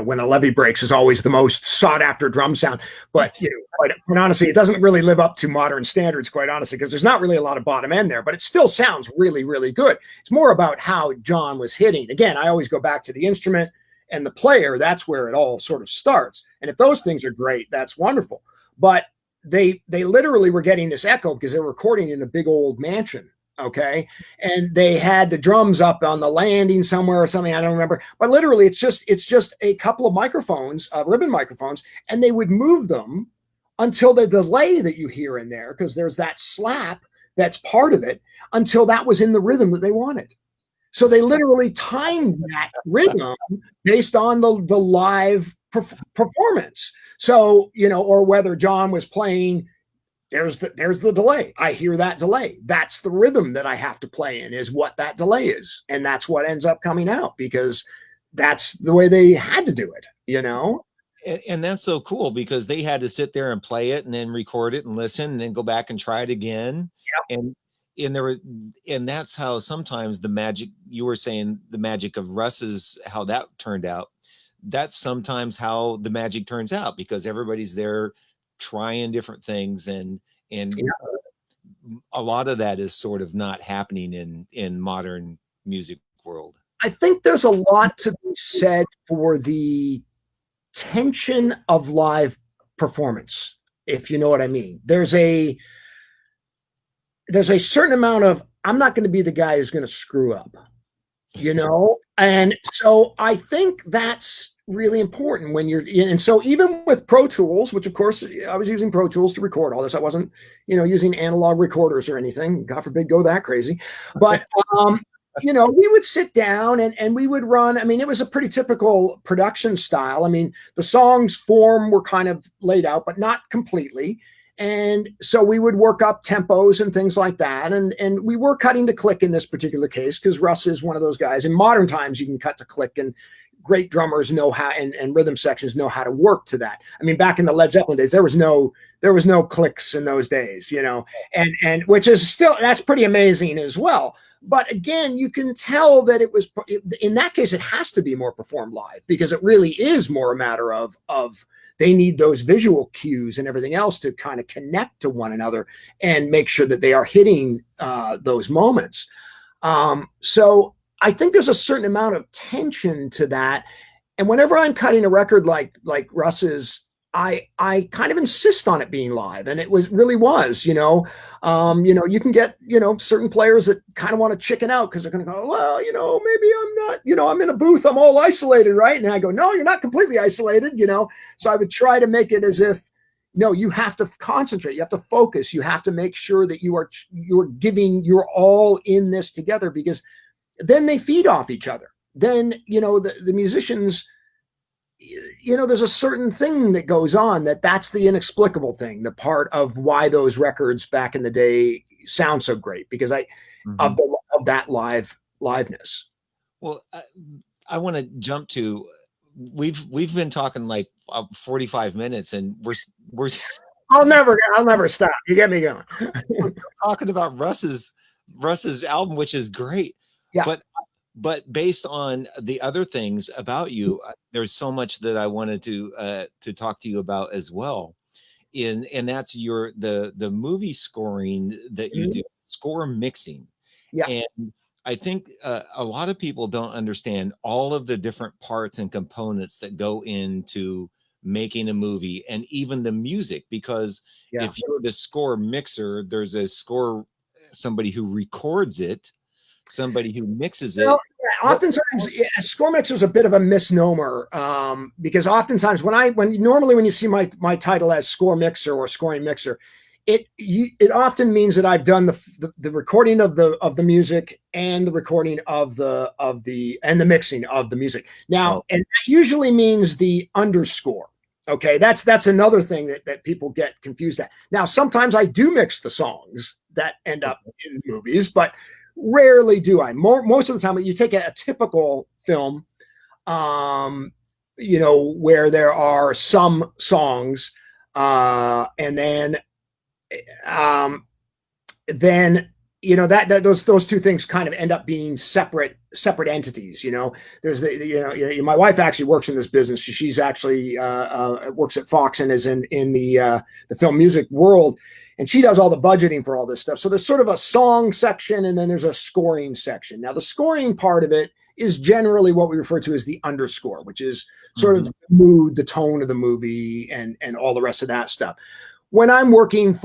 when a levee breaks is always the most sought after drum sound, but quite honestly, it doesn't really live up to modern standards, quite honestly, because there's not really a lot of bottom end there, but it still sounds really, really good. It's more about how John was hitting. Again, I always go back to the instrument and the player. That's where it all sort of starts. And if those things are great, that's wonderful. But they literally were getting this echo because they were recording in a big old mansion. Okay. And they had the drums up on the landing somewhere or something. I don't remember, but literally it's just a couple of microphones, ribbon microphones, and they would move them until the delay that you hear in there, because there's that slap that's part of it, until that was in the rhythm that they wanted. So they literally timed that rhythm based on the live performance. So, or whether John was playing, there's the delay. I hear that delay. That's the rhythm that I have to play in, is what that delay is. And that's what ends up coming out, because that's the way they had to do it, And that's so cool, because they had to sit there and play it and then record it and listen and then go back and try it again. Yep. And that's how sometimes the magic, you were saying the magic of Russ's, how that turned out. That's sometimes how the magic turns out, because everybody's there trying different things, and a lot of that is sort of not happening in modern music world. I think there's a lot to be said for the tension of live performance, if you know what I mean. There's there's a certain amount of, I'm not going to be the guy who's going to screw up, you know? And so I think that's really important when you're in. And so even with Pro Tools, which of course I was using Pro Tools to record all this, I wasn't, using analog recorders or anything. God forbid go that crazy. But, we would sit down and we would run. I mean, it was a pretty typical production style. I mean, the songs form were kind of laid out, but not completely. And so we would work up tempos and things like that. And we were cutting to click in this particular case because Russ is one of those guys. In modern times, you can cut to click, and great drummers know how, and rhythm sections know how to work to that. I mean, back in the Led Zeppelin days, there was no clicks in those days, and which is still, that's pretty amazing as well. But again, you can tell that in that case, it has to be more performed live because it really is more a matter of they need those visual cues and everything else to kind of connect to one another and make sure that they are hitting those moments. So I think there's a certain amount of tension to that. And whenever I'm cutting a record like Russ's, I kind of insist on it being live, and it really was, you can get, certain players that kind of want to chicken out because they're going to go, well, maybe I'm not, I'm in a booth, I'm all isolated, right? And I go, no, you're not completely isolated, So I would try to make it as if, no, you have to concentrate, you have to focus, you have to make sure that you're all in this together, because then they feed off each other. Then, the musicians, there's a certain thing that goes on that's the inexplicable thing, the part of why those records back in the day sound so great, because of that liveness. Well, I want to jump to, we've been talking like 45 minutes and we're I'll never stop. You get me going. We're talking about Russ's album, which is great. Yeah. But based on the other things about you, there's so much that I wanted to talk to you about as well. And that's the movie scoring that you do, score mixing. Yeah. And I think a lot of people don't understand all of the different parts and components that go into making a movie, and even the music, because if you're the score mixer, there's somebody who records it, somebody who mixes it. Well, oftentimes a score mixer is a bit of a misnomer, because oftentimes when you see my title as score mixer or scoring mixer, it often means that I've done the recording of the music and the recording and the mixing of the music. Now, and that usually means the underscore. Okay, that's another thing that people get confused at. Now, sometimes I do mix the songs that end up in movies, but rarely do I. Most of the time, you take a typical film, where there are some songs, and then those two things kind of end up being separate entities. There's my wife actually works in this business. She's actually works at Fox and is in the film music world. And she does all the budgeting for all this stuff. So there's sort of a song section, and then there's a scoring section. Now, the scoring part of it is generally what we refer to as the underscore, which is sort of the mood, the tone of the movie, and all the rest of that stuff. When I'm working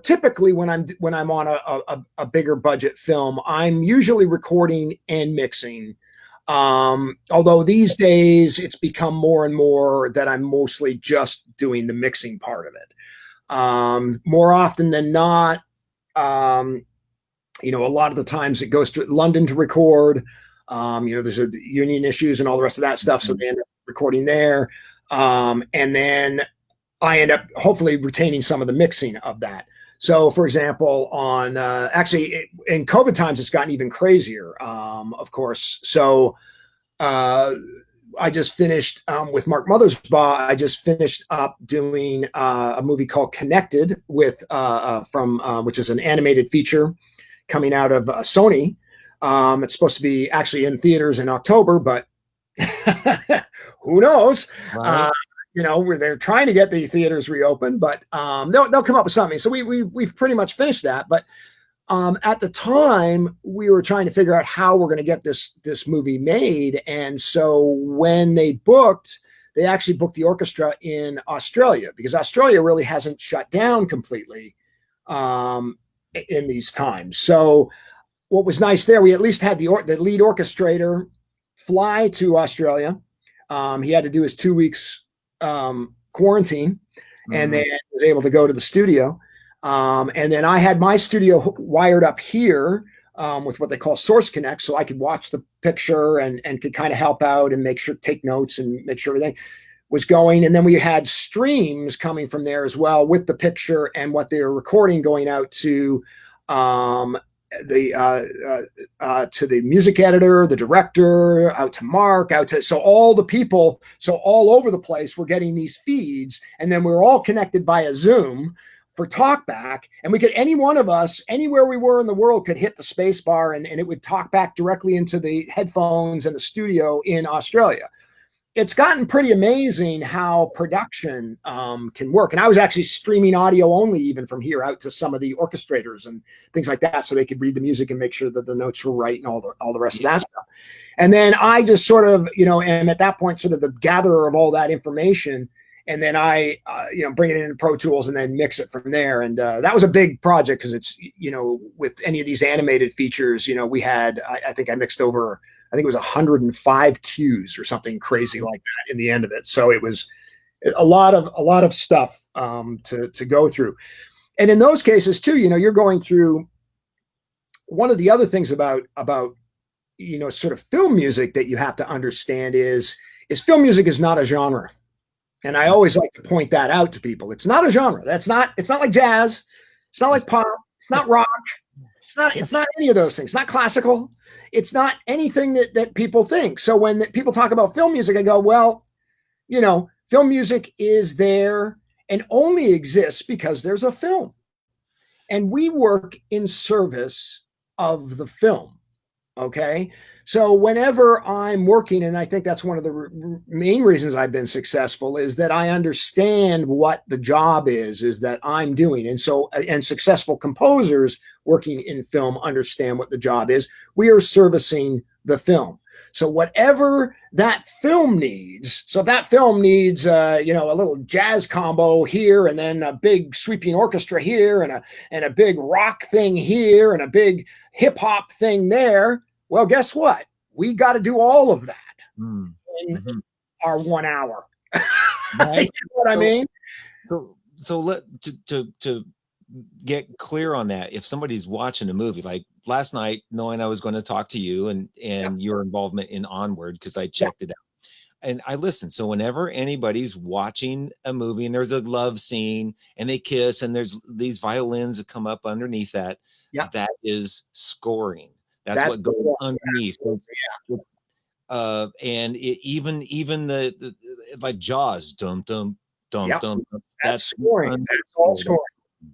typically when I'm on a bigger budget film, I'm usually recording and mixing. Although these days it's become more and more that I'm mostly just doing the mixing part of it. More often than not, a lot of the times it goes to London to record. There's union issues and all the rest of that stuff, so they end up recording there. And then I end up hopefully retaining some of the mixing of that. So, for example, in COVID times, it's gotten even crazier, of course. So, I just finished with Mark Mothersbaugh. I just finished up doing a movie called Connected which is an animated feature coming out of Sony. It's supposed to be actually in theaters in October, but who knows? Right. Where they're trying to get the theaters reopened, but they'll come up with something. So we've pretty much finished that, but. At the time, we were trying to figure out how we're going to get this movie made. And so when they actually booked the orchestra in Australia, because Australia really hasn't shut down completely. in these times. So what was nice there, we at least had the lead orchestrator fly to Australia. He had to do his 2 weeks quarantine, and then was able to go to the studio. And then I had my studio wired up here with what they call Source Connect, so I could watch the picture and could kind of help out and make sure, take notes and make sure everything was going. And then we had streams coming from there as well with the picture and what they were recording going out to the music editor, the director, out to Mark, out to, so all the people, so all over the place, we're getting these feeds, and then we're all connected via Zoom for talkback, and we could, any one of us, anywhere we were in the world, could hit the space bar and it would talk back directly into the headphones in the studio in Australia. It's gotten pretty amazing how production can work. And I was actually streaming audio only even from here out to some of the orchestrators and things like that, so they could read the music and make sure that the notes were right and all the rest of that stuff. And then I just sort of, am at that point sort of the gatherer of all that information. And then I, bring it into Pro Tools and then mix it from there. And that was a big project because it's, with any of these animated features, we had, I think I mixed over, I think it was 105 cues or something crazy like that in the end of it. So it was a lot of stuff to go through. And in those cases too, you're going through, one of the other things about sort of film music that you have to understand is film music is not a genre. And I always like to point that out to people. It's not a genre. It's not like jazz. It's not like pop. It's not rock. It's not any of those things. It's not classical. It's not anything that people think. So when people talk about film music, I go, well, film music is there and only exists because there's a film. And we work in service of the film. Okay. So whenever I'm working, and I think that's one of the main reasons I've been successful, is that I understand what the job is that I'm doing. And so, and successful composers working in film understand what the job is. We are servicing the film. So whatever that film needs, so if that film needs, a little jazz combo here, and then a big sweeping orchestra here, and a big rock thing here, and a big hip hop thing there, well, guess what? We got to do all of that in our 1 hour. Right? You know what I mean? So to get clear on that, if somebody's watching a movie, like last night, knowing I was going to talk to you and your involvement in Onward, because I checked it out and I listened. So whenever anybody's watching a movie and there's a love scene and they kiss and there's these violins that come up underneath that, that is scoring. That's what goes underneath. And even the like Jaws, dum dum dum dum. That's scoring. That's all scoring.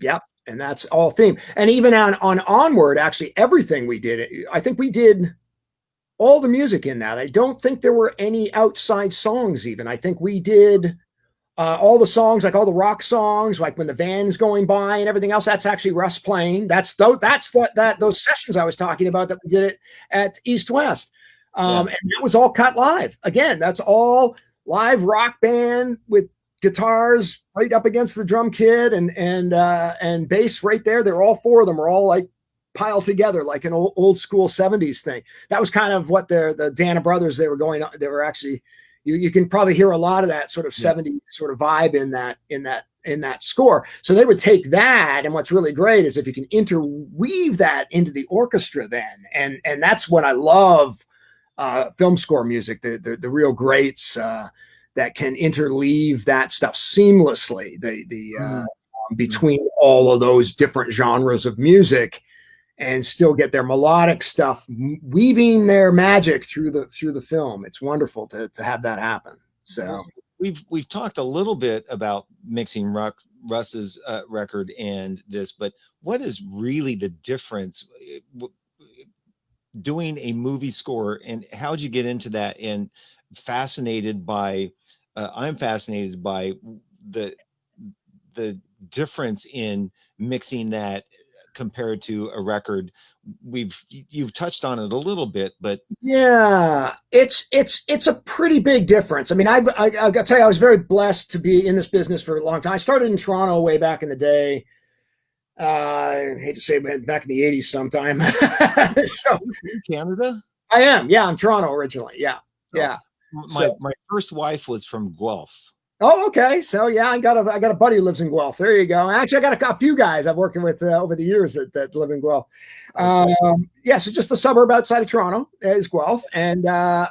Yep, and that's all theme. And even on Onward, actually, everything we did, I think we did all the music in that. I don't think there were any outside songs. Even I think we did all the songs, like all the rock songs, like when the van's going by and everything else. That's actually Russ playing. That's those sessions I was talking about that we did it at East West, and that was all cut live. Again, that's all live rock band with guitars right up against the drum kit and bass right there. They're all four of them are all like piled together like an old school 70s thing. That was kind of what the Dana brothers, they were actually. You can probably hear a lot of that sort of 70s sort of vibe in that score. So they would take that, and what's really great is if you can interweave that into the orchestra then, and that's what I love film score music, the real greats that can interleave that stuff seamlessly, between all of those different genres of music, and still get their melodic stuff weaving their magic through the film. It's wonderful to have that happen. So we've talked a little bit about mixing Russ's record and this, but what is really the difference doing a movie score, and how'd you get into that? And I'm fascinated by the difference in mixing that compared to a record. You've touched on it a little bit, but it's a pretty big difference. I mean, I gotta tell you, I was very blessed to be in this business for a long time. I started in Toronto way back in the day, I hate to say it, back in the 80s sometime. So In Canada? I am. Yeah, I'm Toronto originally. Yeah. Oh, Yeah. my So my first wife was from Guelph. oh, okay. So yeah, I got a buddy who lives in Guelph. There you go. Actually, I got a few guys I've working with over the years that live in Guelph. Okay. Yeah, so just a suburb outside of Toronto is Guelph, and I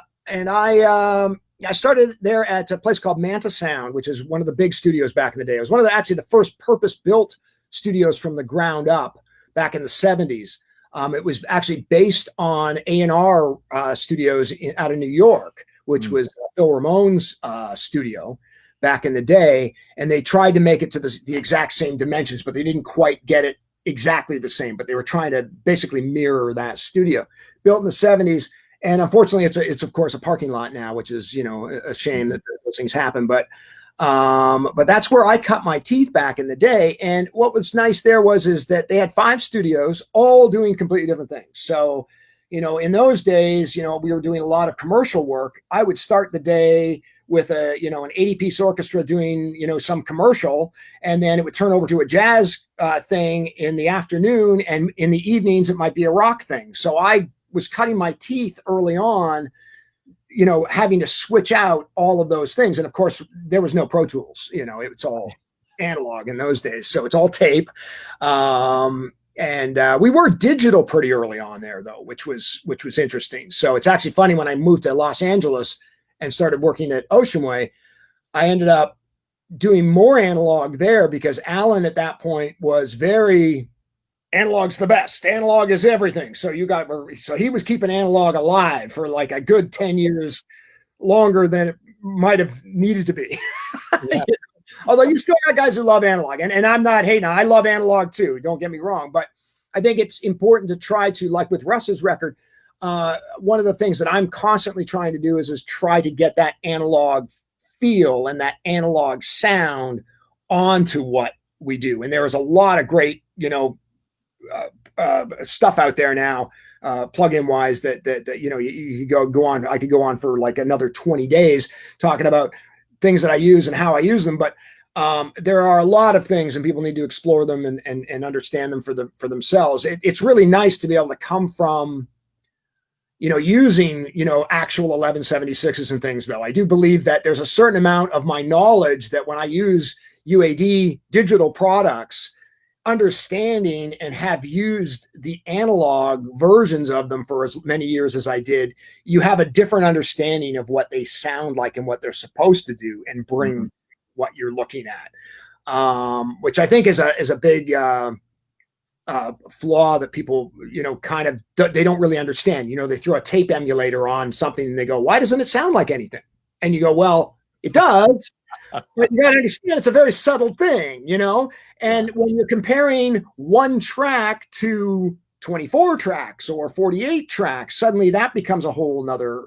started there at a place called Manta Sound, which is one of the big studios back in the day. It was one of the actually the first purpose built studios from the ground up back in the 70s. It was actually based on A&R studios out of New York, which was Phil Ramone's studio back in the day, and they tried to make it to the exact same dimensions, but they didn't quite get it exactly the same. But they were trying to basically mirror that studio, built in the 70s. And unfortunately, it's of course a parking lot now, which is a shame that those things happen. But that's where I cut my teeth back in the day. And what was nice there is that they had 5 studios, all doing completely different things. So in those days, we were doing a lot of commercial work. I would start the day with an 80-piece orchestra doing, some commercial, and then it would turn over to a jazz thing in the afternoon, and in the evenings it might be a rock thing. So I was cutting my teeth early on, having to switch out all of those things. And of course, there was no Pro Tools, it's all analog in those days. So it's all tape. And we were digital pretty early on there, though, which was interesting. So it's actually funny, when I moved to Los Angeles and started working at Ocean Way, I ended up doing more analog there because Alan at that point was very analog's the best. Analog is everything. So he was keeping analog alive for like a good 10 years longer than it might have needed to be. Yeah. Although you still got guys who love analog, and I'm not hating. I love analog too. Don't get me wrong, but I think it's important to try to, like with Russ's record, one of the things that I'm constantly trying to do is try to get that analog feel and that analog sound onto what we do. And there is a lot of great, stuff out there now, plug-in wise that you could go on. I could go on for like another 20 days talking about things that I use and how I use them. But there are a lot of things, and people need to explore them and understand them for themselves. It's really nice to be able to come from, using, actual 1176s and things, though. I do believe that there's a certain amount of my knowledge that when I use UAD digital products, understanding and have used the analog versions of them for as many years as I did, you have a different understanding of what they sound like and what they're supposed to do and bring what you're looking at, which I think is a big flaw that people, kind of, they don't really understand. They throw a tape emulator on something and they go, why doesn't it sound like anything? And you go, well, it does. But you got to understand, it's a very subtle thing, and when you're comparing one track to 24 tracks or 48 tracks, suddenly that becomes a whole nother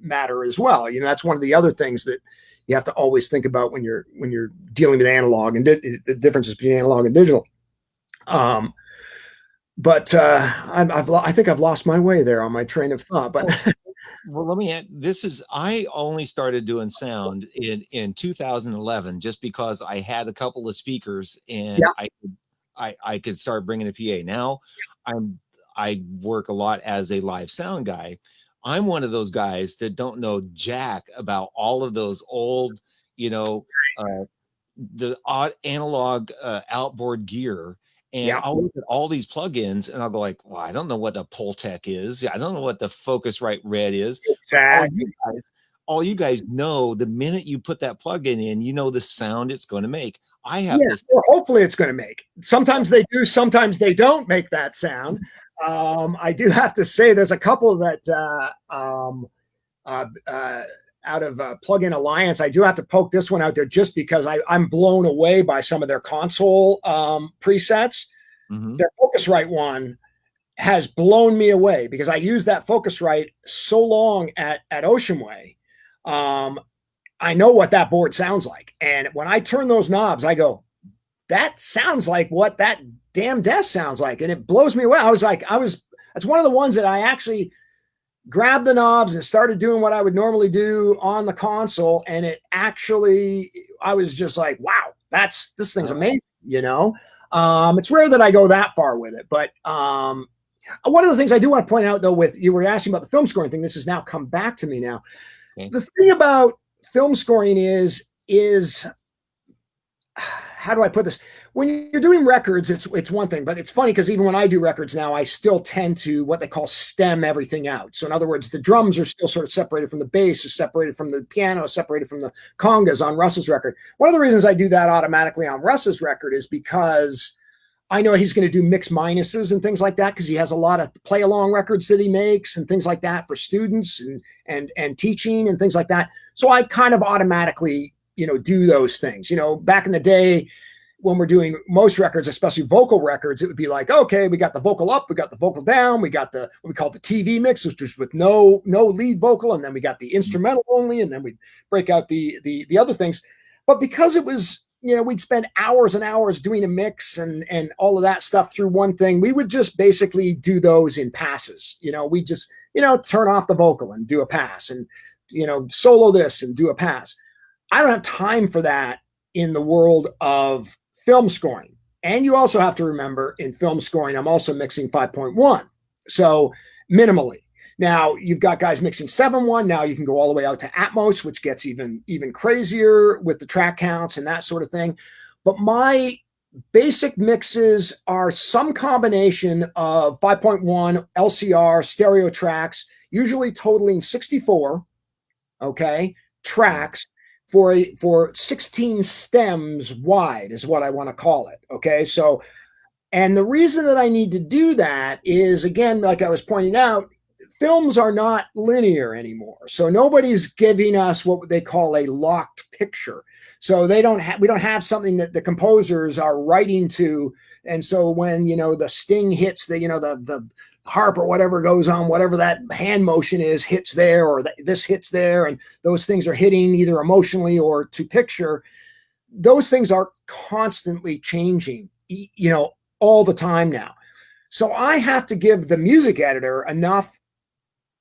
matter as well. That's one of the other things that you have to always think about when you're dealing with analog and the differences between analog and digital. But I think I've lost my way there on my train of thought. But well, let me add, I only started doing sound in 2011, just because I had a couple of speakers and I could start bringing a PA. Now I work a lot as a live sound guy. I'm one of those guys that don't know jack about all of those old, the odd analog outboard gear. And I'll look at all these plugins and I'll go like, well, I don't know what the Pultec is. I don't know what the Focusrite Red is. Exactly. All you guys know, the minute you put that plugin in, the sound it's going to make. I have this. Well, hopefully it's going to make. Sometimes they do, sometimes they don't make that sound. I do have to say there's a couple that out of Plugin Alliance, I do have to poke this one out there just because I'm blown away by some of their console presets. Their Focusrite one has blown me away because I used that Focusrite so long at Ocean Way. I know what that board sounds like. And when I turn those knobs, I go, that sounds like what that damn desk sounds like. And it blows me away. That's one of the ones that I actually grabbed the knobs and started doing what I would normally do on the console. And I was just like, wow, this thing's amazing, It's rare that I go that far with it, but one of the things I do want to point out, though, with you were asking about the film scoring thing, this has now come back to me now. Okay. The thing about film scoring is how do I put this? When you're doing records, it's one thing, but it's funny because even when I do records now, I still tend to what they call stem everything out. So in other words, the drums are still sort of separated from the bass, is separated from the piano, separated from the congas on Russ's record. One of the reasons I do that automatically on Russ's record is because I know he's going to do mix minuses and things like that because he has a lot of play along records that he makes and things like that for students and teaching and things like that. So I kind of automatically, do those things. Back in the day when we're doing most records, especially vocal records, it would be like, okay, we got the vocal up, we got the vocal down, we got what we call the TV mix, which was with no lead vocal, and then we got the instrumental only, and then we break out the other things. But because it was, we'd spend hours and hours doing a mix and all of that stuff through one thing, we would just basically do those in passes. We just, turn off the vocal and do a pass and, solo this and do a pass. I don't have time for that in the world of film scoring. And you also have to remember in film scoring, I'm also mixing 5.1. So minimally. Now you've got guys mixing 7.1. Now you can go all the way out to Atmos, which gets even crazier with the track counts and that sort of thing. But my basic mixes are some combination of 5.1 LCR stereo tracks, usually totaling 64, tracks for 16 stems wide is what I want to call it. Okay. So, and the reason that I need to do that is, again, like I was pointing out, films are not linear anymore. So nobody's giving us what they call a locked picture. So we don't have something that the composers are writing to. And so when, the sting hits the harp or whatever goes on, whatever that hand motion is hits there, or this hits there, and those things are hitting either emotionally or to picture. Those things are constantly changing, all the time now. So I have to give the music editor enough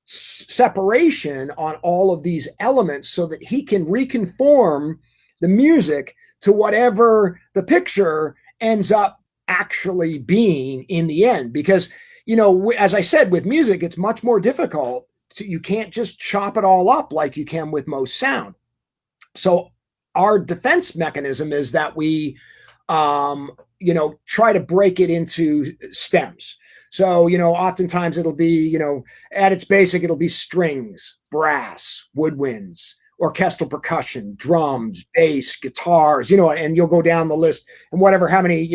separation on all of these elements so that he can reconform the music to whatever the picture ends up actually being in the end. Because, as I said, with music, it's much more difficult. You can't just chop it all up like you can with most sound. So our defense mechanism is that we, try to break it into stems. So, oftentimes it'll be, at its basic, it'll be strings, brass, woodwinds, orchestral percussion, drums, bass, guitars, and you'll go down the list and how many,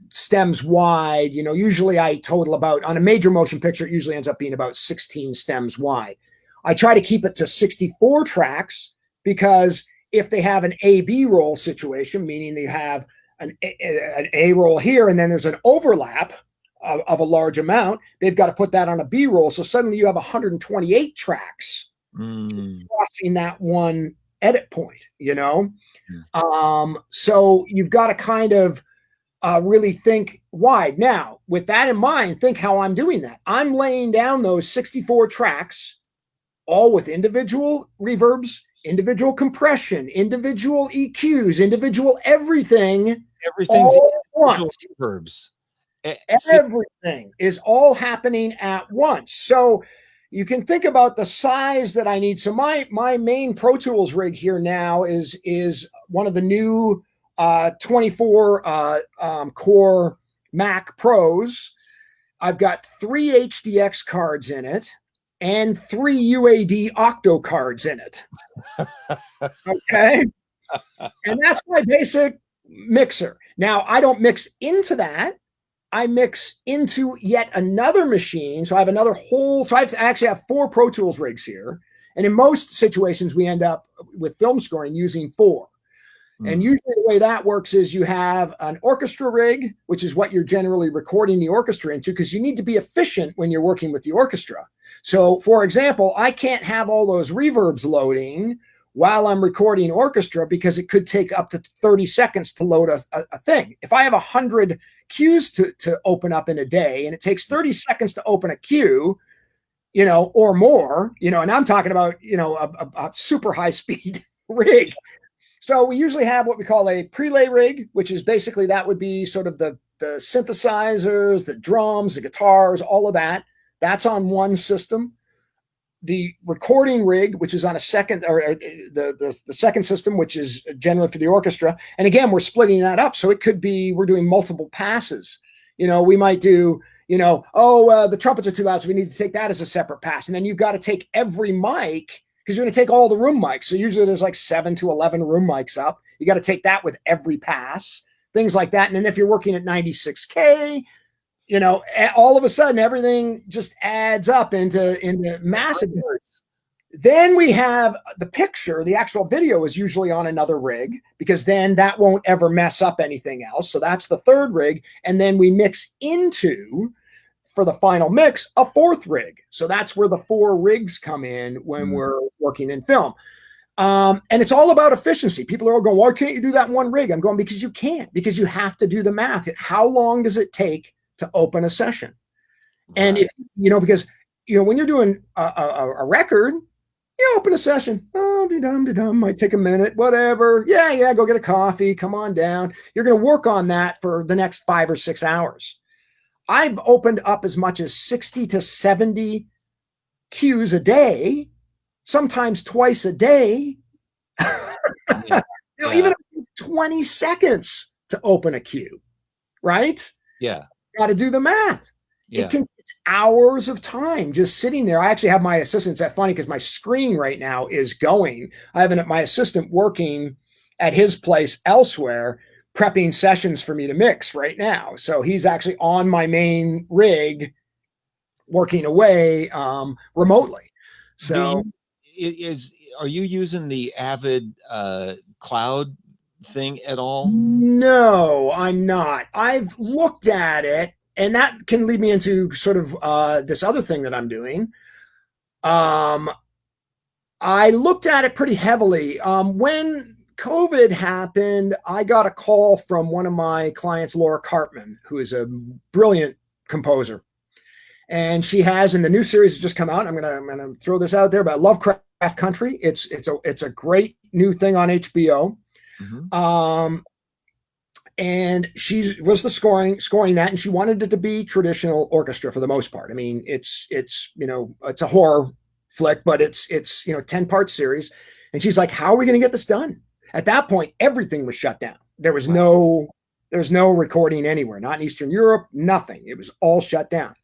stems wide, usually I total about, on a major motion picture, it usually ends up being about 16 stems wide. I try to keep it to 64 tracks because if they have an A-B roll situation, meaning they have an A roll here and then there's an overlap of a large amount, they've got to put that on a B roll. So suddenly you have 128 tracks crossing that one edit point, So you've got to kind of really think wide. Now, with that in mind, think how I'm doing that. I'm laying down those 64 tracks, all with individual reverbs, individual compression, individual EQs, individual everything. Everything's individual reverbs. Everything is all happening at once. So you can think about the size that I need. So my main Pro Tools rig here now is one of the new 24 core Mac Pros. I've got 3 HDX cards in it and 3 UAD Octo cards in it. Okay. And that's my basic mixer. Now, I don't mix into that. I mix into yet another machine. So I have another whole, so I actually have 4 Pro Tools rigs here. And in most situations, we end up with film scoring using 4. And usually the way that works is you have an orchestra rig, which is what you're generally recording the orchestra into, because you need to be efficient when you're working with the orchestra. So, for example, I can't have all those reverbs loading while I'm recording orchestra because it could take up to 30 seconds to load a thing. If I have 100 cues to open up in a day and it takes 30 seconds to open a cue, or more, and I'm talking about, a super high speed rig. So we usually have what we call a prelay rig, which is basically that would be sort of the synthesizers, the drums, the guitars, all of that. That's on one system. The recording rig, which is on a second, or the second system, which is generally for the orchestra. And again, we're splitting that up. So it could be, we're doing multiple passes. We might do, the trumpets are too loud, so we need to take that as a separate pass. And then you've got to take every mic, because you're going to take all the room mics. So usually there's like 7 to 11 room mics up. You got to take that with every pass, things like that. And then if you're working at 96K, all of a sudden everything just adds up into massive. Then we have the picture, the actual video is usually on another rig, because then that won't ever mess up anything else. So that's the third rig. And then we mix into, for the final mix, a fourth rig. So that's where the 4 rigs come in when we're working in film. And it's all about efficiency. People are all going, why can't you do that in one rig? I'm going, because you can't, because you have to do the math. How long does it take to open a session? Right. And if, because, when you're doing a record, you open a session, might take a minute, whatever. Yeah, go get a coffee, come on down. You're going to work on that for the next 5 or 6 hours. I've opened up as much as 60 to 70 cues a day, sometimes twice a day. Even 20 seconds to open a cue, right? Yeah. Got to do the math. Yeah. It's hours of time just sitting there. I actually have my assistant. It's that funny because my screen right now is going. I have my assistant working at his place elsewhere, prepping sessions for me to mix right now. So he's actually on my main rig working away remotely. So are you using the Avid cloud thing at all? No, I'm not. I've looked at it, and that can lead me into sort of this other thing that I'm doing. I looked at it pretty heavily. When COVID happened, I got a call from one of my clients, Laura Cartman, who is a brilliant composer. And she has, in the new series that just come out, I'm gonna throw this out there, but Lovecraft Country. It's a great new thing on HBO. Mm-hmm. And she was the scoring that, and she wanted it to be traditional orchestra for the most part. I mean, it's a horror flick, but it's 10-part series. And she's like, how are we going to get this done? At that point, everything was shut down. There was no recording anywhere, not in Eastern Europe, nothing. It was all shut down.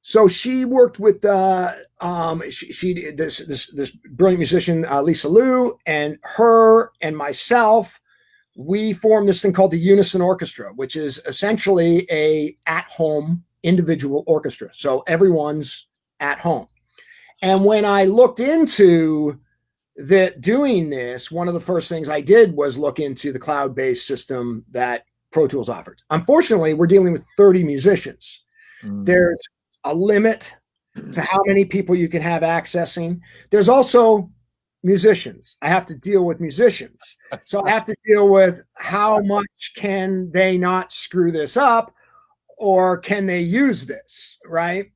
So she worked with she this brilliant musician, Lisa Liu, and her and myself. We formed this thing called the Unison Orchestra, which is essentially a at-home individual orchestra. So everyone's at home. And when I looked into doing this, one of the first things I did was look into the cloud-based system that Pro Tools offered. Unfortunately, we're dealing with 30 musicians. There's a limit to how many people you can have accessing. There's also musicians. I have to deal with musicians. So I have to deal with how much can they not screw this up, or can they use this, right?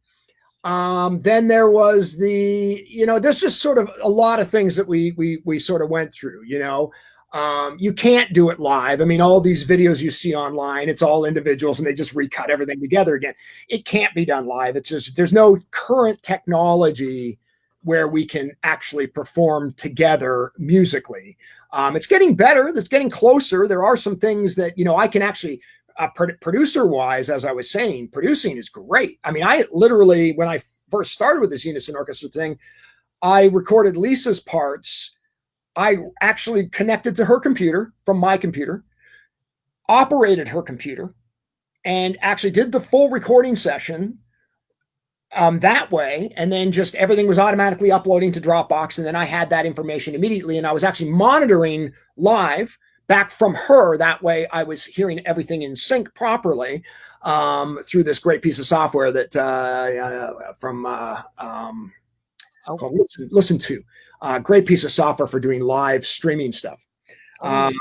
Then there was there's just sort of a lot of things that we sort of went through, you can't do it live. I mean, all these videos you see online, it's all individuals and they just recut everything together again. It can't be done live. It's just, there's no current technology where we can actually perform together musically. It's getting better. It's getting closer. There are some things that, I can actually, producer wise, as I was saying, producing is great. I mean, I literally, when I first started with this Unison Orchestra thing, I recorded Lisa's parts. I actually connected to her computer from my computer, operated her computer, and actually did the full recording session that way. And then just everything was automatically uploading to Dropbox. And then I had that information immediately. And I was actually monitoring live back from her. That way I was hearing everything in sync properly through this great piece of software that called Listen To. Great piece of software for doing live streaming stuff. I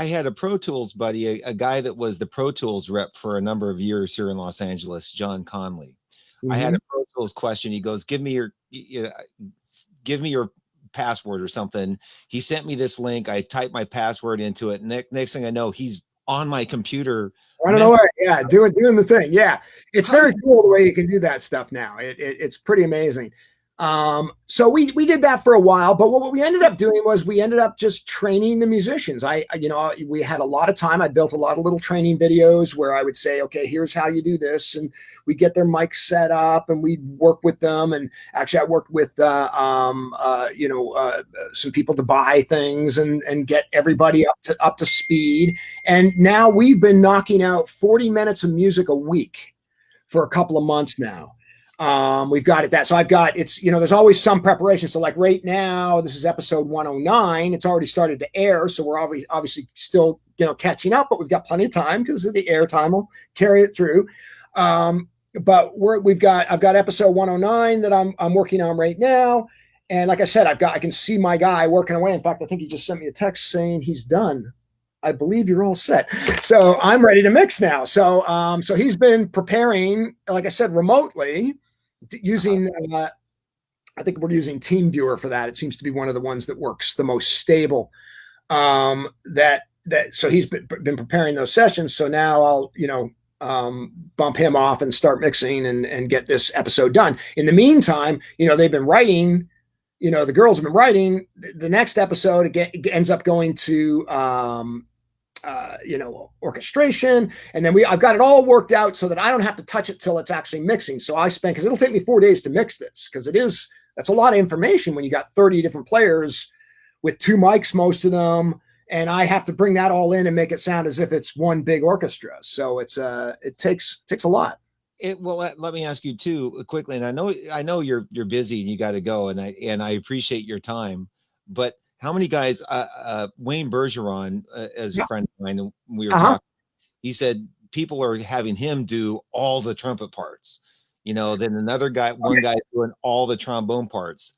had a Pro Tools buddy, a guy that was the Pro Tools rep for a number of years here in Los Angeles, John Conley. Mm-hmm. I had a Pro Tools question. He goes, give me your password or something. He sent me this link. I typed my password into it. Next thing I know, he's on my computer. Running away. Yeah. Doing the thing. Yeah. It's very cool the way you can do that stuff now. It's pretty amazing. So we did that for a while, but what we ended up doing was we ended up just training the musicians. We had a lot of time. I built a lot of little training videos where I would say, okay, here's how you do this. And we get their mics set up and we work with them. And actually I worked with, some people to buy things and get everybody up to speed. And now we've been knocking out 40 minutes of music a week for a couple of months now. We've got it that. So there's always some preparation. So like right now, this is episode 109. It's already started to air. So we're obviously still, catching up, but we've got plenty of time because the air time will carry it through. But I've got episode 109 that I'm working on right now. And like I said, I can see my guy working away. In fact, I think he just sent me a text saying he's done. I believe you're all set. So I'm ready to mix now. So he's been preparing, like I said, remotely using, I think we're using TeamViewer for that. It seems to be one of the ones that works the most stable. So he's been preparing those sessions. So now I'll, bump him off and start mixing and get this episode done. In the meantime, they've been writing, the girls have been writing. The next episode ends up going to, orchestration. And then I've got it all worked out so that I don't have to touch it till it's actually mixing. So because it'll take me 4 days to mix this, because that's a lot of information when you got 30 different players with 2 mics, most of them. And I have to bring that all in and make it sound as if it's one big orchestra. So it takes a lot. Let me ask you too quickly. And I know you're busy and you got to go, and I appreciate your time, but how many guys, Wayne Bergeron, as a friend of mine, and we were talking, he said people are having him do all the trumpet parts, then another guy, one guy doing all the trombone parts.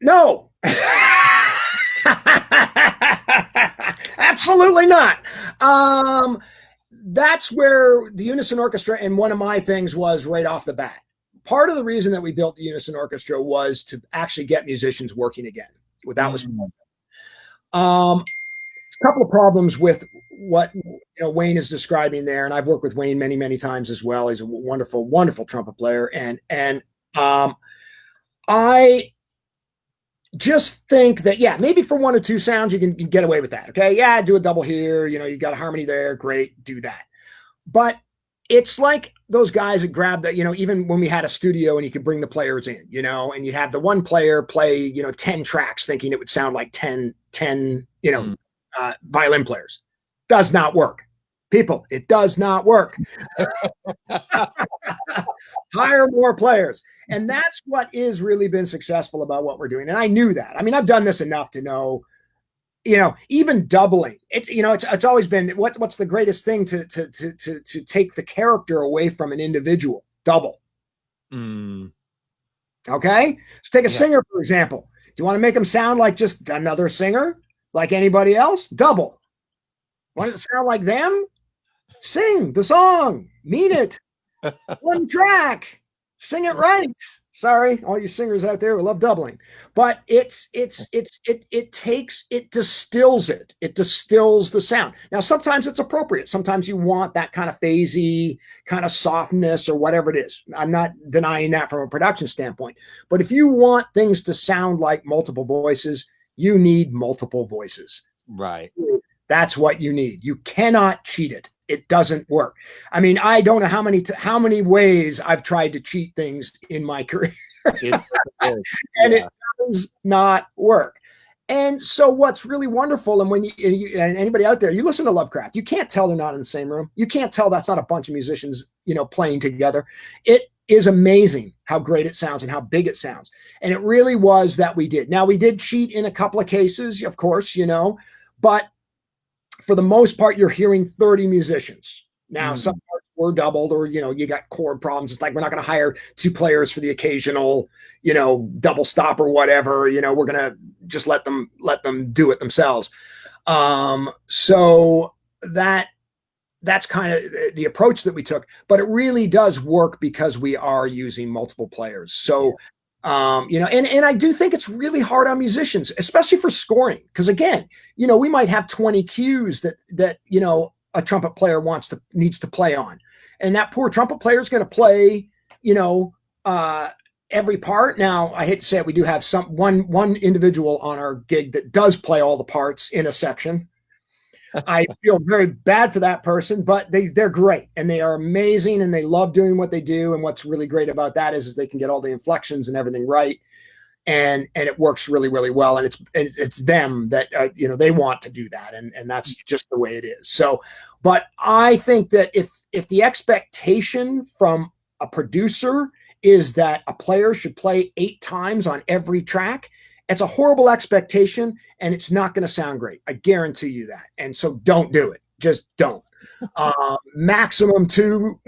No, absolutely not. That's where the Unison Orchestra, and one of my things was right off the bat. Part of the reason that we built the Unison Orchestra was to actually get musicians working again. That was a couple of problems with what Wayne is describing there, and I've worked with Wayne many, many times as well. He's a wonderful, wonderful trumpet player, and I just think that maybe for 1 or 2 sounds you can get away with that. Okay, do a double here. You got a harmony there, great, do that. But it's like those guys that grab that, even when we had a studio and you could bring the players in, and you'd have the one player play, 10 tracks thinking it would sound like 10 violin players. Does not work. People, it does not work. Hire more players. And that's what is really been successful about what we're doing. And I knew that. I mean, I've done this enough to know, even doubling. It's always been what's the greatest thing to take the character away from an individual? Double. Okay, let's take a singer, for example. Do you want to make them sound like just another singer, like anybody else? Double. Want it to sound like them? Sing the song, mean it. One track, sing it right. Sorry, all you singers out there who love doubling, but it distills it. It distills the sound. Now, sometimes it's appropriate. Sometimes you want that kind of phasey kind of softness or whatever it is. I'm not denying that from a production standpoint, but if you want things to sound like multiple voices, you need multiple voices. Right. That's what you need. You cannot cheat it. It doesn't work. I mean, I don't know how many ways I've tried to cheat things in my career, and it does not work. And so what's really wonderful, and when and anybody out there, you listen to Lovecraft, you can't tell they're not in the same room. You can't tell that's not a bunch of musicians, playing together. It is amazing how great it sounds and how big it sounds. And it really was that we did. Now, we did cheat in a couple of cases, of course, but for the most part, you're hearing 30 musicians. Now, some parts were doubled, or, you got chord problems. It's like, we're not going to hire 2 players for the occasional, double stop or whatever. We're going to just let them do it themselves. So that's kind of the approach that we took, but it really does work because we are using multiple players. So And I do think it's really hard on musicians, especially for scoring. Because again, we might have 20 cues that a trumpet player needs to play on. And that poor trumpet player is going to play, every part. Now, I hate to say it, we do have one individual on our gig that does play all the parts in a section. I feel very bad for that person, but they're great and they are amazing and they love doing what they do. And what's really great about that is they can get all the inflections and everything right. And it works really, really well. And it's them that, they want to do that. And that's just the way it is. So, but I think that if the expectation from a producer is that a player should play 8 times on every track, it's a horrible expectation and it's not going to sound great. I guarantee you that. And so don't do it. Just don't. Maximum 2.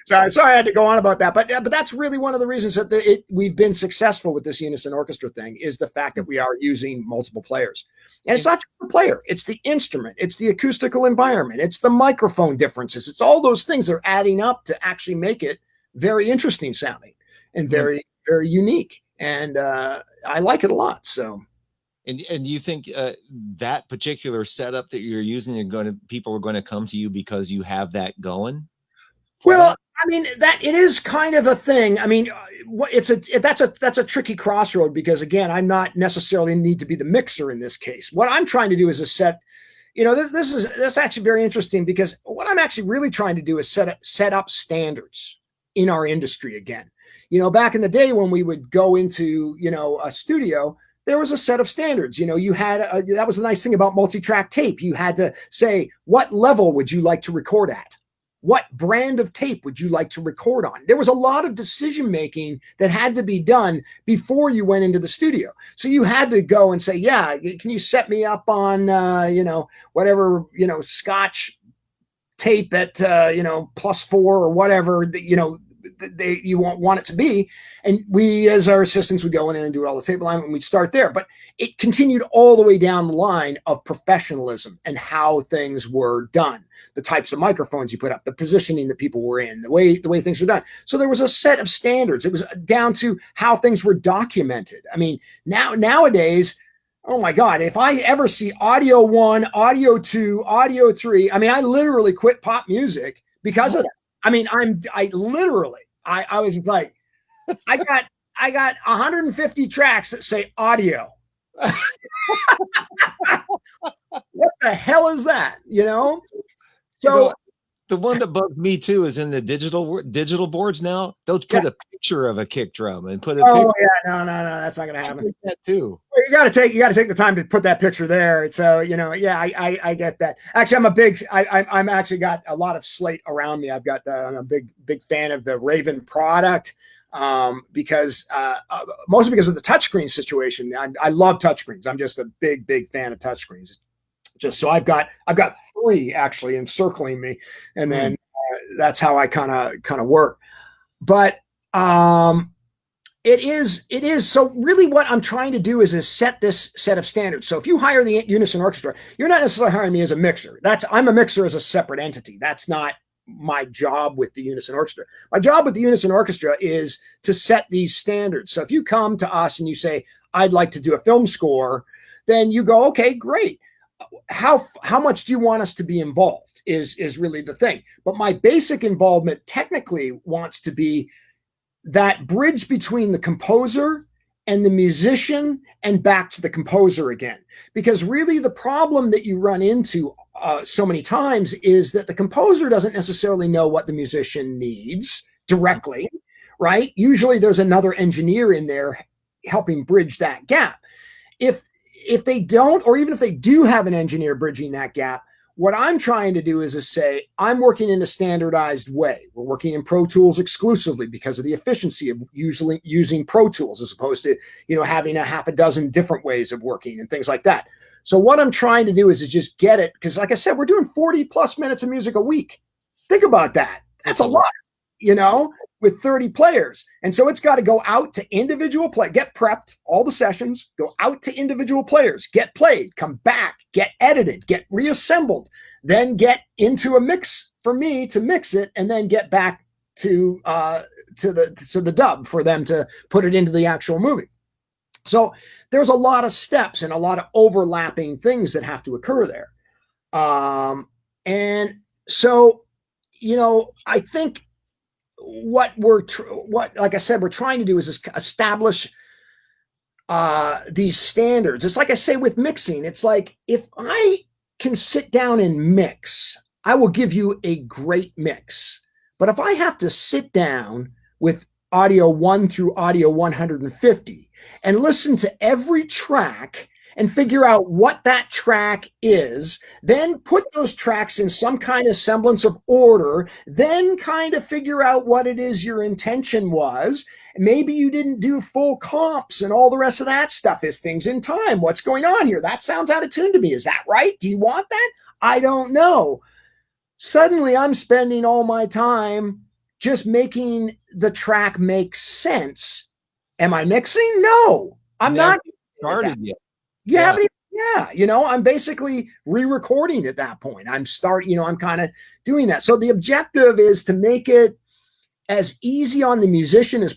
Sorry I had to go on about that. But that's really one of the reasons that we've been successful with this unison orchestra thing is the fact that we are using multiple players. And it's not just the player. It's the instrument. It's the acoustical environment. It's the microphone differences. It's all those things that are adding up to actually make it very interesting sounding and very, very unique. And I like it a lot. So, and do you think that particular setup that you're using, people are going to come to you because you have that going? Well, I mean, that it is kind of a thing. I mean, that's a tricky crossroad because again, I'm not necessarily need to be the mixer in this case. What I'm trying to do is that's actually very interesting because what I'm actually really trying to do is set up standards in our industry again. Back in the day when we would go into, a studio, there was a set of standards. You had, that was the nice thing about multi-track tape. You had to say, what level would you like to record at? What brand of tape would you like to record on? There was a lot of decision-making that had to be done before you went into the studio. So you had to go and say, yeah, can you set me up on, whatever, Scotch tape at, +4 or whatever, you won't want it to be. And we, as our assistants, would go in and do all the tape alignment and we'd start there. But it continued all the way down the line of professionalism and how things were done, the types of microphones you put up, the positioning that people were in, the way things were done. So there was a set of standards. It was down to how things were documented. I mean, nowadays, oh my God, if I ever see audio 1, audio 2, audio 3, I mean, I literally quit pop music because of that. I mean, I was like, I got 150 tracks that say audio. What the hell is that? So the one that bugs me too is in the digital boards now. They'll put a picture of a kick drum and put a picture. No, that's not going to happen. That too. You got to take the time to put that picture there. So I get that. Actually, I'm actually got a lot of slate around me. I'm a big fan of the Raven product because mostly because of the touchscreen situation. I love touchscreens. I'm just a big fan of touchscreens. Just so I've got 3 actually encircling me, and then that's how I kind of work. But it is so really what I'm trying to do is set this set of standards. So if you hire the Unison Orchestra, you're not necessarily hiring me as a mixer. I'm a mixer as a separate entity. That's not my job with the Unison Orchestra. My job with the Unison Orchestra is to set these standards. So if you come to us and you say, I'd like to do a film score, then you go, okay, great. How much do you want us to be involved is really the thing. But my basic involvement technically wants to be that bridge between the composer and the musician and back to the composer again. Because really the problem that you run into so many times is that the composer doesn't necessarily know what the musician needs directly, right? Usually there's another engineer in there helping bridge that gap. If they don't, or even if they do have an engineer bridging that gap, what I'm trying to do is say, I'm working in a standardized way. We're working in Pro Tools exclusively because of the efficiency of usually using Pro Tools as opposed to, having a half a dozen different ways of working and things like that. So what I'm trying to do is just get it. Because like I said, we're doing 40 plus minutes of music a week. Think about that. That's a lot, with 30 players. And so it's got to go out to individual play, get prepped, all the sessions, go out to individual players, get played, come back, get edited, get reassembled, then get into a mix for me to mix it, and then get back the dub for them to put it into the actual movie. So there's a lot of steps and a lot of overlapping things that have to occur there. And so, I think what like I said, we're trying to do is establish these standards. It's like I say with mixing. It's like, if I can sit down and mix, I will give you a great mix. But if I have to sit down with audio 1 through audio 150 and listen to every track and figure out what that track is, then put those tracks in some kind of semblance of order, then kind of figure out what it is your intention was. Maybe you didn't do full comps and all the rest of that stuff. Is things in time? What's going on here? That sounds out of tune to me. Is that right? Do you want that? I don't know. Suddenly I'm spending all my time just making the track make sense. Am I mixing? No, I'm not started yet. Yeah. I'm basically re-recording at that point. I'm kind of doing that. So the objective is to make it as easy on the musician as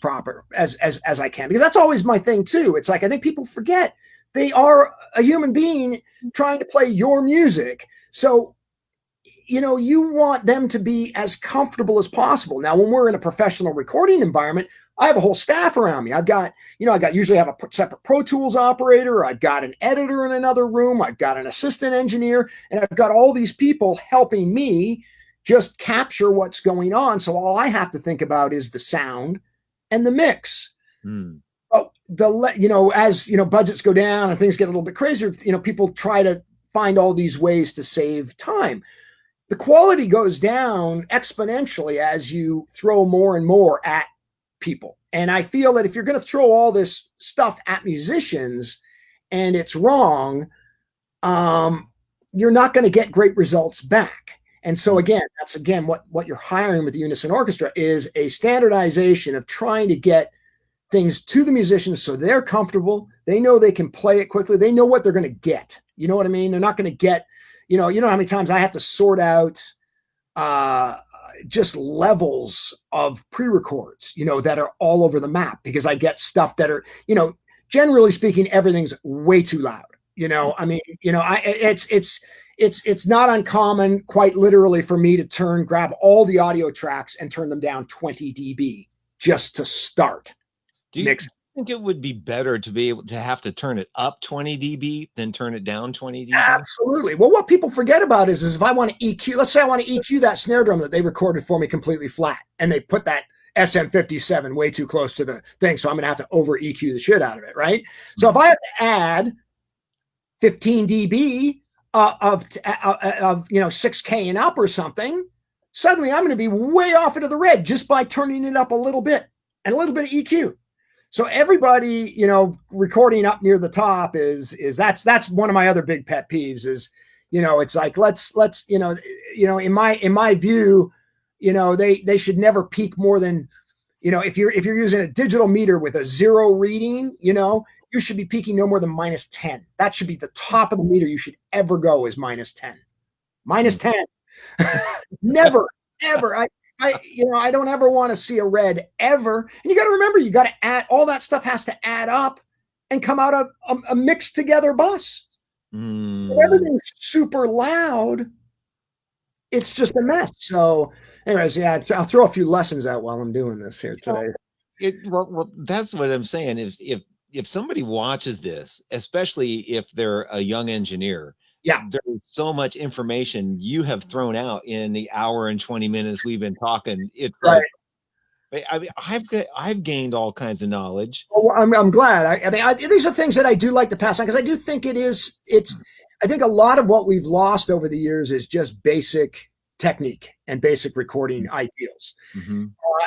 I can, because that's always my thing too. It's like, I think people forget they are a human being trying to play your music. So, you want them to be as comfortable as possible. Now, when we're in a professional recording environment, I have a whole staff around me. I've got, usually have a separate Pro Tools operator. I've got an editor in another room. I've got an assistant engineer, and I've got all these people helping me just capture what's going on. So all I have to think about is the sound and the mix. Oh, as budgets go down and things get a little bit crazier, people try to find all these ways to save time. The quality goes down exponentially as you throw more and more at people. And I feel that if you're going to throw all this stuff at musicians and it's wrong, you're not going to get great results back. And so that's what you're hiring with the Unison Orchestra is a standardization of trying to get things to the musicians so they're comfortable. They know they can play it quickly. They know what they're going to get. You know what I mean? They're not going to get, how many times I have to sort out just levels of pre-records, that are all over the map, because I get stuff that are, generally speaking, everything's way too loud. It's not uncommon, quite literally, for me to grab all the audio tracks and turn them down 20 dB just to start. Do you think it would be better to be able to have to turn it up 20 dB than turn it down 20 dB? Absolutely. Well, what people forget about is if I want to EQ, let's say I want to EQ that snare drum that they recorded for me completely flat, and they put that SM57 way too close to the thing, so I'm going to have to over EQ the shit out of it, right? So if I have to add 15 dB of 6K and up or something, suddenly I'm going to be way off into the red just by turning it up a little bit and a little bit of EQ. So everybody, recording up near the top that's one of my other big pet peeves is, it's like, let's, in my view, they should never peak more than, if you're using a digital meter with a 0 reading, you should be peaking no more than -10. That should be the top of the meter you should ever go, is -10. -10. Never, ever. I don't ever want to see a red ever. And you got to remember, you got to add, all that stuff has to add up and come out of a mixed together bus. If everything's super loud, it's just a mess. So anyways, I'll throw a few lessons out while I'm doing this here today. Well, that's what I'm saying. If somebody watches this, especially if they're a young engineer, there's so much information you have thrown out in the hour and 20 minutes we've been talking. It's right. I mean, I've gained all kinds of knowledge. Well, I'm glad. These are things that I do like to pass on, because I do think I think a lot of what we've lost over the years is just basic technique and basic recording ideals.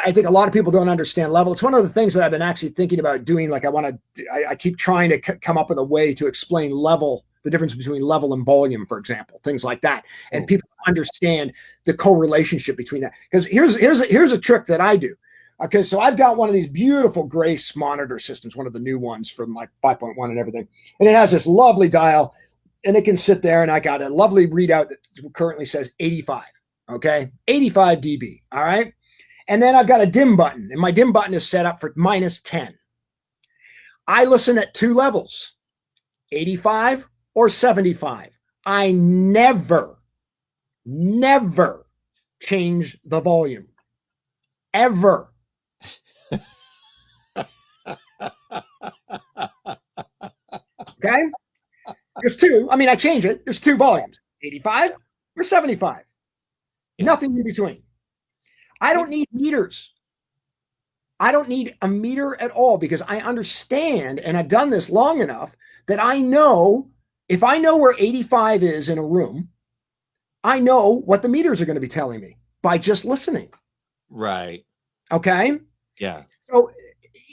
I think a lot of people don't understand level. It's one of the things that I've been actually thinking about doing. Like I keep trying to come up with a way to explain level, the difference between level and volume, for example, things like that. And people understand the correlationship between that. Because here's a trick that I do. Okay, so I've got one of these beautiful Grace monitor systems, one of the new ones from like 5.1 and everything. And it has this lovely dial, and it can sit there, and I got a lovely readout that currently says 85. Okay, 85 dB. All right. And then I've got a dim button, and my dim button is set up for -10. I listen at 2 levels, 85 or 75. I never change the volume. Ever. Okay? There's 2. I mean, I change it. There's 2 volumes, 85 or 75. Yeah. Nothing in between. I don't need meters. I don't need a meter at all, because I understand, and I've done this long enough, that I know if I know where 85 is in a room, I know what the meters are going to be telling me by just listening. Right. Okay. Yeah. So,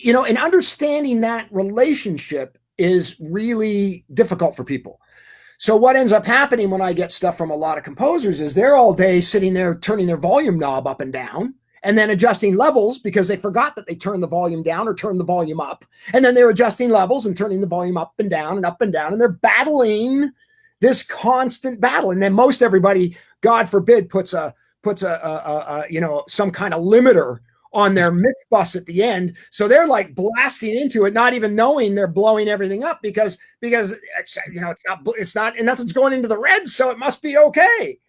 and understanding that relationship is really difficult for people. So what ends up happening when I get stuff from a lot of composers is they're all day sitting there turning their volume knob up and down, and then adjusting levels because they forgot that they turned the volume down or turned the volume up. And then they're adjusting levels and turning the volume up and down and up and down. And they're battling this constant battle. And then most everybody, God forbid, puts some kind of limiter on their mix bus at the end. So they're like blasting into it, not even knowing they're blowing everything up because it's not, and nothing's going into the red. So it must be okay.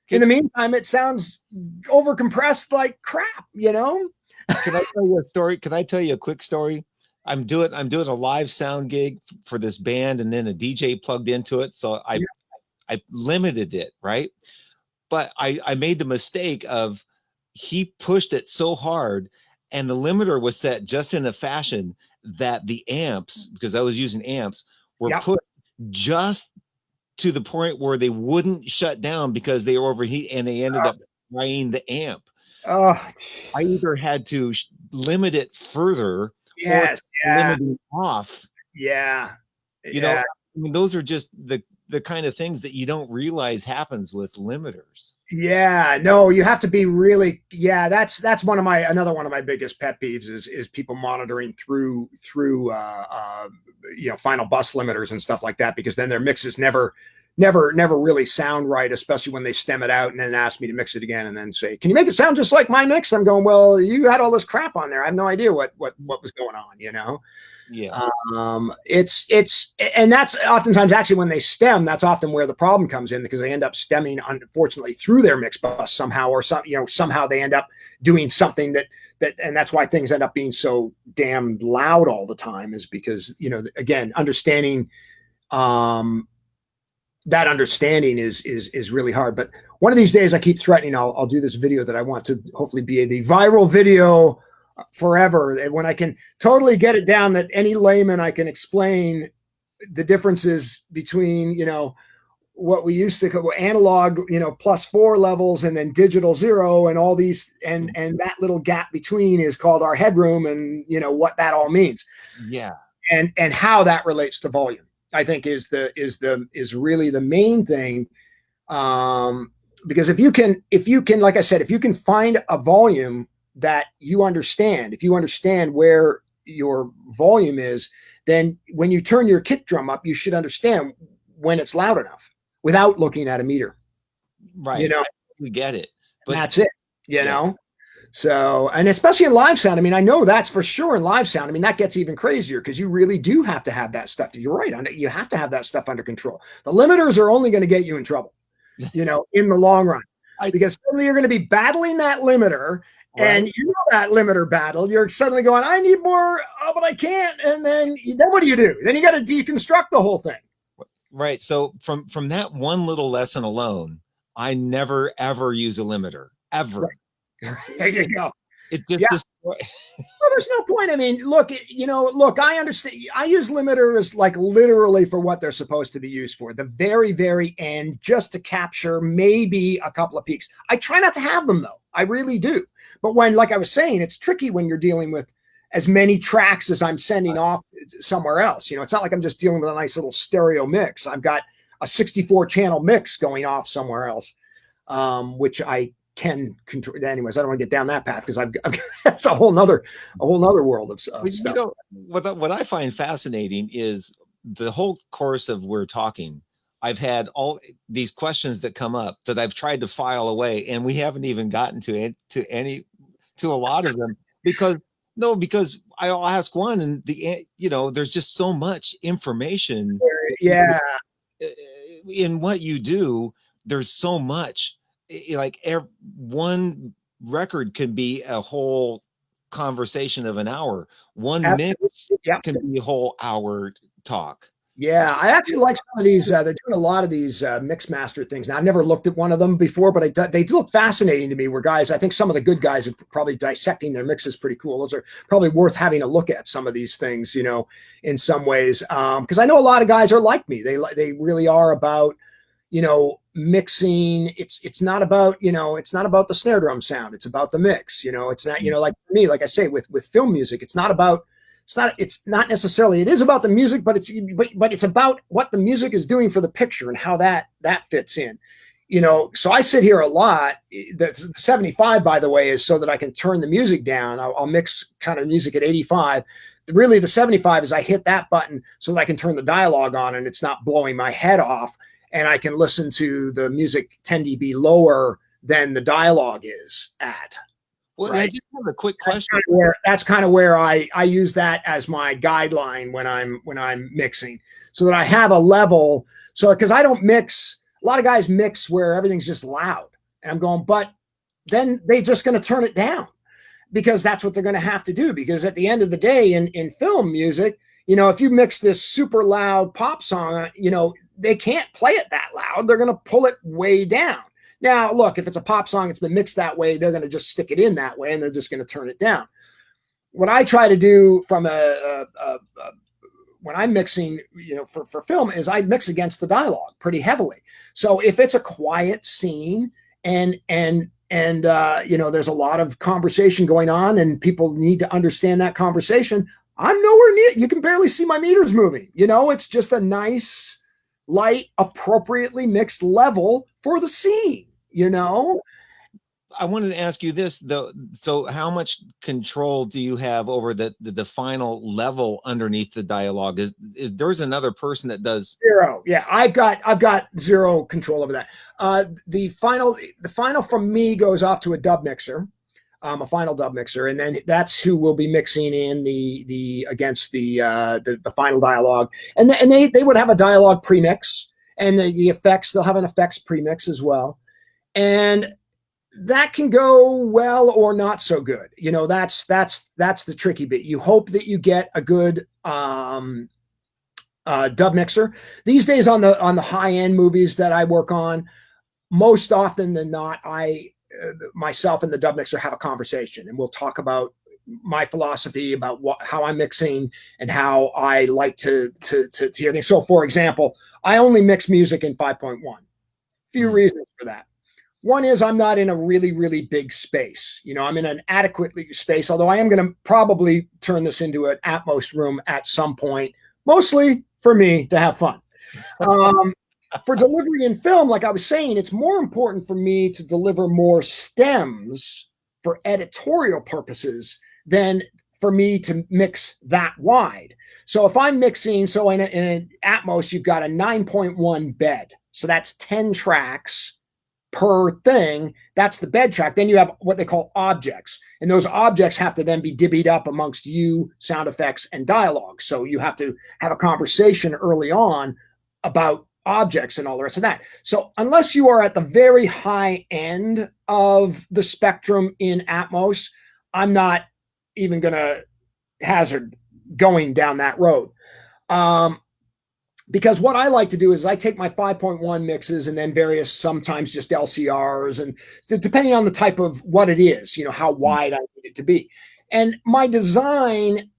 In the meantime, it sounds overcompressed like crap, Can I tell you a story? Can I tell you a quick story? I'm doing a live sound gig for this band, and then a DJ plugged into it. So I limited it, right? But I made the mistake of, he pushed it so hard, and the limiter was set just in a fashion that the amps, because I was using amps, were put just to the point where they wouldn't shut down because they were overheat, and they ended up frying the amp. So I either had to limit it further or limit it off. Yeah. I mean, those are just the kind of things that you don't realize happens with limiters. Yeah, no, you have to be really, that's another one of my biggest pet peeves is people monitoring through final bus limiters and stuff like that, because then their mixes never really sound right, especially when they stem it out and then ask me to mix it again and then say, can you make it sound just like my mix? I'm going, well, you had all this crap on there. I have no idea what was going on, Yeah. And that's oftentimes actually when they stem, that's often where the problem comes in, because they end up stemming, unfortunately, through their mix bus somehow, or somehow they end up doing something that, and that's why things end up being so damn loud all the time, is because, again, understanding, that understanding is really hard. But one of these days I keep threatening, I'll do this video that I want to hopefully be the viral video forever, when I can totally get it down that any layman, I can explain the differences between, what we used to call analog, +4 levels, and then digital 0, and all these, and that little gap between is called our headroom, and what that all means. Yeah. And how that relates to volume, I think is really the main thing. Because if you can, like I said, if you can find a volume that you understand, if you understand where your volume is, then when you turn your kick drum up, you should understand when it's loud enough without looking at a meter. Right. We get it. But that's it, So, and especially in live sound, I mean, I know that's for sure in live sound. I mean, that gets even crazier, because you really do have to have that stuff. You're right. You have to have that stuff under control. The limiters are only going to get you in trouble, in the long run, because suddenly you're going to be battling that limiter. Right. And that limiter battle, you're suddenly going, I need more, but I can't. And then what do? Then you got to deconstruct the whole thing. Right. So from that one little lesson alone, I never, ever use a limiter, ever. Right. There you go. It just well, there's no point. I mean, look, I understand. I use limiters like literally for what they're supposed to be used for. The very, very end, just to capture maybe a couple of peaks. I try not to have them, though. I really do. But when, like I was saying, it's tricky when you're dealing with as many tracks as I'm sending off somewhere else. It's not like I'm just dealing with a nice little stereo mix. I've got a 64 channel mix going off somewhere else, which I can control. Anyways, I don't want to get down that path, because that's a whole nother world of stuff. What I find fascinating is the whole course of we're talking, I've had all these questions that come up that I've tried to file away, and we haven't even gotten to any to a lot of them because I'll ask one and there's just so much information. Yeah. In what you do, there's so much. Like one record can be a whole conversation of an hour. One mix can be a whole hour talk. Yeah, I actually like some of these. They're doing a lot of these mix master things now. I've never looked at one of them before, but they look fascinating to me. Where guys, I think some of the good guys are probably dissecting their mixes pretty cool. Those are probably worth having a look at, some of these things, in some ways. Because I know a lot of guys are like me. They really are about, mixing. It's not about, it's not about the snare drum sound. It's about the mix. It's not, like for me, like I say, with film music, it's not not necessarily, it is about the music, but it's about what the music is doing for the picture and how that fits in, so I sit here a lot. The 75, by the way, is so that I can turn the music down. I'll mix kind of music at 85. Really, the 75 is I hit that button so that I can turn the dialogue on and it's not blowing my head off, and I can listen to the music 10 dB lower than the dialogue is at. Well, right. I just have a quick question. That's kind of where I use that as my guideline when I'm mixing, so that I have a level. So because I don't mix, a lot of guys mix where everything's just loud, and I'm going, but then they're just going to turn it down because that's what they're going to have to do. Because at the end of the day, in film music, if you mix this super loud pop song, they can't play it that loud. They're going to pull it way down. Now, look, if it's a pop song, it's been mixed that way, they're going to just stick it in that way, and they're just going to turn it down. What I try to do from when I'm mixing, for film, is I mix against the dialogue pretty heavily. So if it's a quiet scene and there's a lot of conversation going on and people need to understand that conversation, I'm nowhere near. You can barely see my meters moving. It's just a nice, light, appropriately mixed level for the scene. I wanted to ask you this though. So how much control do you have over the final level underneath the dialogue? Is there's another person that does? Zero. Yeah, I've got zero control over that. The final from me goes off to a dub mixer, a final dub mixer, and then that's who will be mixing in the against the final dialogue, and they would have a dialogue premix, and the effects, they'll have an effects premix as well. And that can go well or not so good. That's the tricky bit. You hope that you get a good dub mixer. These days on the high end movies that I work on, most often than not, myself and the dub mixer have a conversation, and we'll talk about my philosophy about how I'm mixing and how I like to hear things. So, for example, I only mix music in 5.1. Few reasons for that. One is I'm not in a really, really big space. I'm in an adequate space, although I am going to probably turn this into an Atmos room at some point, mostly for me to have fun. For delivery in film, like I was saying, it's more important for me to deliver more stems for editorial purposes than for me to mix that wide. So if I'm mixing, so in an Atmos, you've got a 9.1 bed. So that's 10 tracks per thing. That's the bed track. Then you have what they call objects. And those objects have to then be divvied up amongst you, sound effects, and dialogue. So you have to have a conversation early on about objects and all the rest of that. So unless you are at the very high end of the spectrum in Atmos, I'm not even going to hazard going down that road. Because what I like to do is I take my 5.1 mixes and then various, sometimes just LCRs, and depending on the type of what it is, how wide I need it to be. And my design,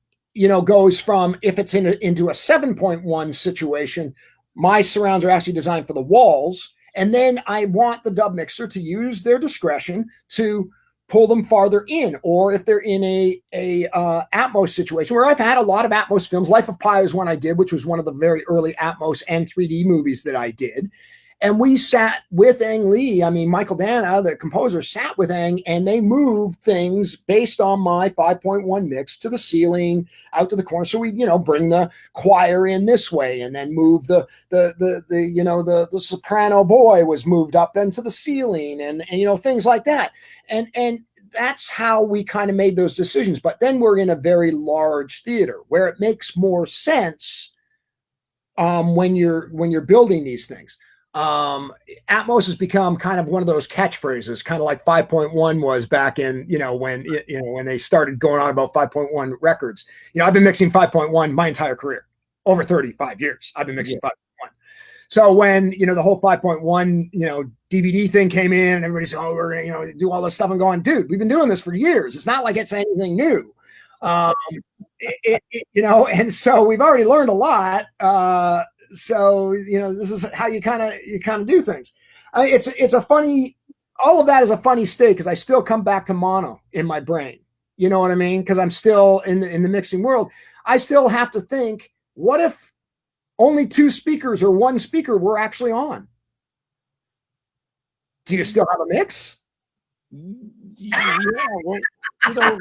goes from, if it's into a 7.1 situation, my surrounds are actually designed for the walls. And then I want the dub mixer to use their discretion to pull them farther in, or if they're in a Atmos situation, where I've had a lot of Atmos films. Life of Pi is one I did, which was one of the very early Atmos and 3D movies that I did. And we sat with Ang Lee. Michael Dana, the composer, sat with Ang, and they moved things based on my 5.1 mix to the ceiling, out to the corner. So we, bring the choir in this way, and then move the soprano boy was moved up into the ceiling, and things like that. And that's how we kind of made those decisions. But then we're in a very large theater where it makes more sense when you're building these things. Atmos has become kind of one of those catchphrases, kind of like 5.1 was back in, when they started going on about 5.1 records. I've been mixing 5.1 my entire career, over 35 years. I've been mixing 5.1. So when, the whole 5.1, DVD thing came in and everybody said, oh, we're going to do all this stuff. I'm going, dude, we've been doing this for years. It's not like it's anything new. And so we've already learned a lot. So this is how you kind of do things. It's a funny, all of that is a funny state because I still come back to mono in my brain. You know what I mean? Because I'm still in the mixing world. I still have to think, what if only two speakers or one speaker were actually on? Do you still have a mix? Yeah. Right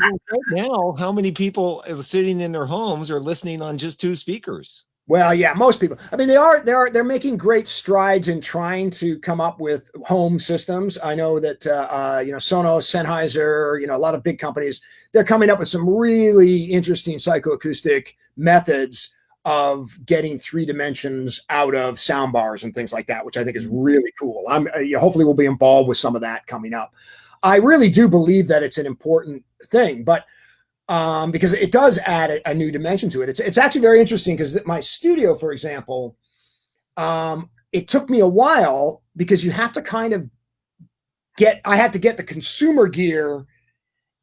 now, how many people sitting in their homes are listening on just two speakers? Well, yeah, most people. I mean, they're making great strides in trying to come up with home systems. I know that Sonos, Sennheiser, a lot of big companies, they're coming up with some really interesting psychoacoustic methods of getting 3 dimensions out of sound bars and things like that, which I think is really cool. Hopefully we'll be involved with some of that coming up. I really do believe that it's an important thing, but because it does add a new dimension to it. It's actually very interesting because my studio, for example, it took me a while because you have to kind of I had to get the consumer gear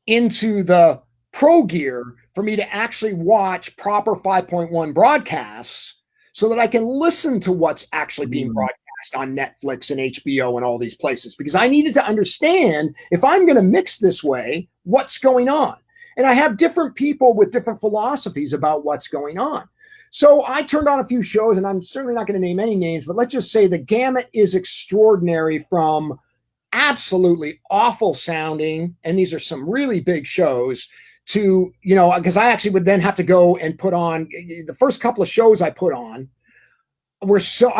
into the pro gear for me to actually watch proper 5.1 broadcasts so that I can listen to what's actually being broadcast on Netflix and HBO and all these places, because I needed to understand, if I'm going to mix this way, what's going on. And I have different people with different philosophies about what's going on. So I turned on a few shows, and I'm certainly not going to name any names, but let's just say the gamut is extraordinary, from absolutely awful sounding, and these are some really big shows, to, because I actually would then have to go and put on the first couple of shows I put on I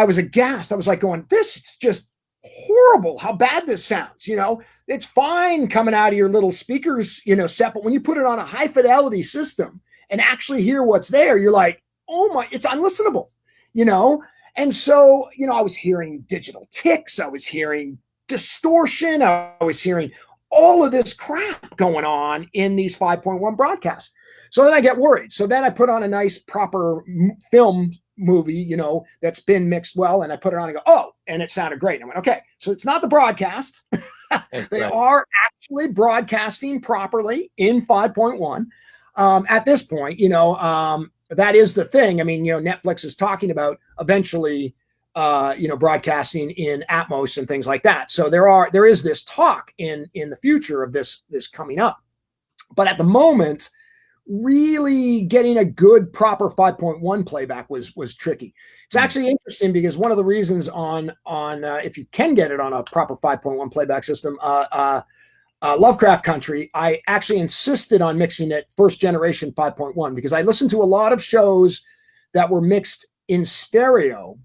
was aghast. I was like going, this is just horrible how bad this sounds. It's fine coming out of your little speakers, set, but when you put it on a high fidelity system and actually hear what's there, you're like, oh my, it's unlistenable, And so, I was hearing digital ticks. I was hearing distortion. I was hearing all of this crap going on in these 5.1 broadcasts. So then I get worried. So then I put on a nice proper film movie, that's been mixed well, and I put it on and go, oh, and it sounded great. And I went, okay, so it's not the broadcast. They are actually broadcasting properly in 5.1. At this point, that is the thing. I mean, Netflix is talking about eventually, broadcasting in Atmos and things like that. So there is this talk in the future of this coming up. But at the moment, really getting a good proper 5.1 playback was tricky. It's actually interesting because one of the reasons on if you can get it on a proper 5.1 playback system, Lovecraft Country, I actually insisted on mixing it first generation 5.1 because I listened to a lot of shows that were mixed in stereo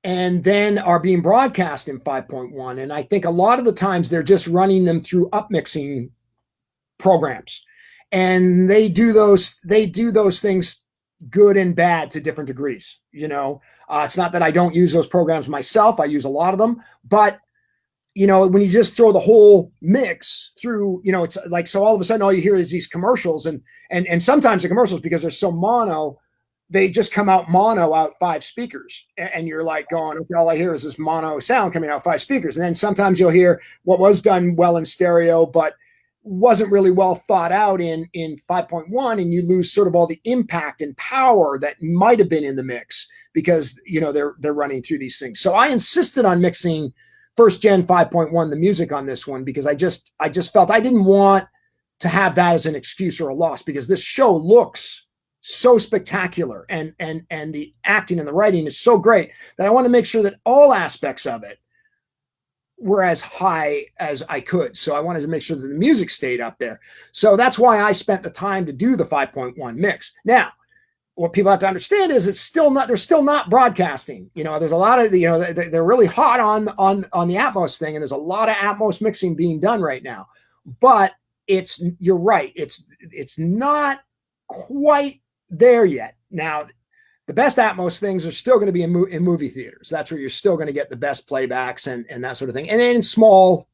and then are being broadcast in 5.1. And I think a lot of the times they're just running them through upmixing programs. And they do those things good and bad to different degrees. It's not that I don't use those programs myself. I use a lot of them, but when you just throw the whole mix through, it's like, so all of a sudden all you hear is these commercials and sometimes the commercials, because they're so mono, they just come out mono out 5 speakers. And you're like going, okay, all I hear is this mono sound coming out 5 speakers. And then sometimes you'll hear what was done well in stereo, but wasn't really well thought out in 5.1, and you lose sort of all the impact and power that might have been in the mix because they're running through these things. So I insisted on mixing first gen 5.1 the music on this one because I just felt I didn't want to have that as an excuse or a loss, because this show looks so spectacular and the acting and the writing is so great that I want to make sure that all aspects of it were as high as I could. So I wanted to make sure that the music stayed up there. So that's why I spent the time to do the 5.1 mix. Now, what people have to understand is they're still not broadcasting. There's a lot of, they're really hot on the Atmos thing, and there's a lot of Atmos mixing being done right now. but you're right. It's not quite there yet. Now, the best Atmos things are still going to be in movie theaters. That's where you're still going to get the best playbacks and that sort of thing. And then in smallish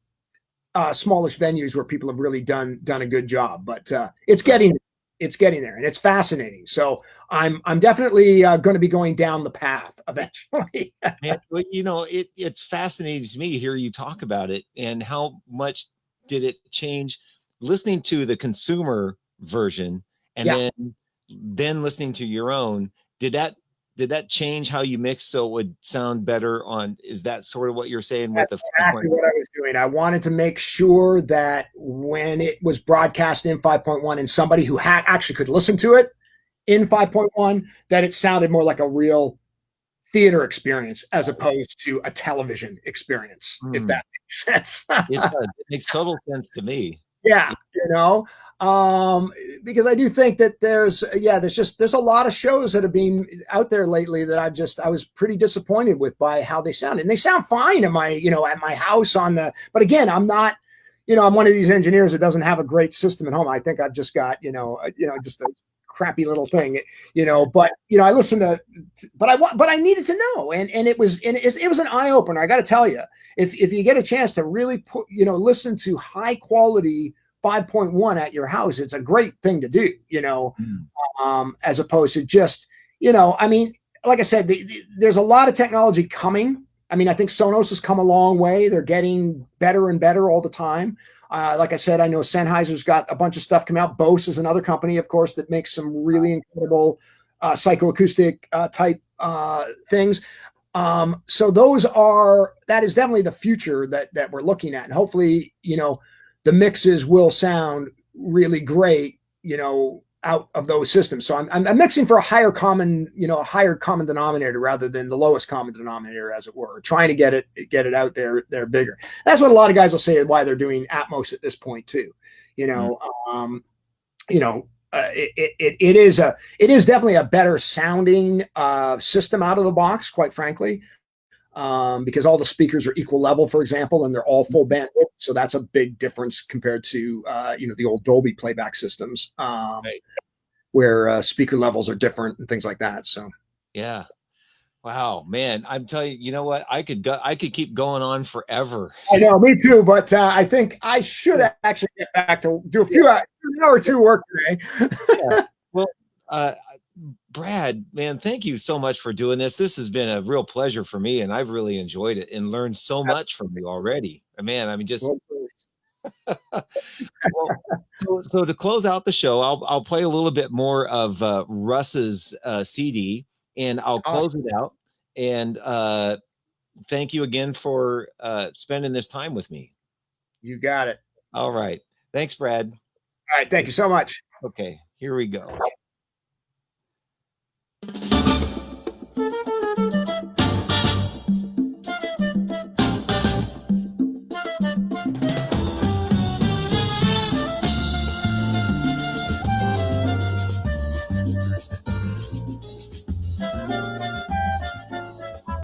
venues where people have really done a good job. But it's getting there, and it's fascinating. So I'm definitely going to be going down the path eventually. Man, well, it's fascinating to me to hear you talk about it, and how much did it change listening to the consumer version and then listening to your own. Did that change how you mix so it would sound better on? Is that sort of what you're saying with the exactly what I was doing? I wanted to make sure that when it was broadcast in 5.1 and somebody who actually could listen to it in 5.1, that it sounded more like a real theater experience as opposed to a television experience, if that makes sense. It does. It makes total sense to me. Yeah, because I do think that there's a lot of shows that have been out there lately that I was pretty disappointed with by how they sound, and they sound fine at my house but again, I'm not, I'm one of these engineers that doesn't have a great system at home. I think I've just got, just a crappy little thing, but I listened to, but I needed to know. And it was an eye opener. I got to tell you, if you get a chance to really listen to high quality 5.1 at your house, it's a great thing to do, as opposed to just, like I said, there's a lot of technology coming. I mean, I think Sonos has come a long way. They're getting better and better all the time. Like I said, I know Sennheiser's got a bunch of stuff coming out. Bose is another company, of course, that makes some really incredible psychoacoustic type things. So that is definitely the future that we're looking at. And hopefully, the mixes will sound really great, out of those systems. So I'm mixing for a higher common denominator rather than the lowest common denominator, as it were, trying to get it out there bigger. That's what a lot of guys will say why they're doing Atmos at this point too. It is definitely a better sounding system out of the box, quite frankly. Because all the speakers are equal level, for example, and they're all full bandwidth. So that's a big difference compared to, the old Dolby playback systems, right, where speaker levels are different and things like that. So, yeah. Wow, man. I'm telling you, you know what? I could keep going on forever. I know, me too. But I think I should actually get back to do a few hour or two work today. Yeah. Well, Brad, man, thank you so much for doing this. This has been a real pleasure for me, and I've really enjoyed it and learned so much from you already. Man, I mean, just so to close out the show, I'll play a little bit more of Russ's CD, and I'll close it out. And thank you again for spending this time with me. You got it. All right. Thanks, Brad. All right. Thank you so much. Okay, here we go.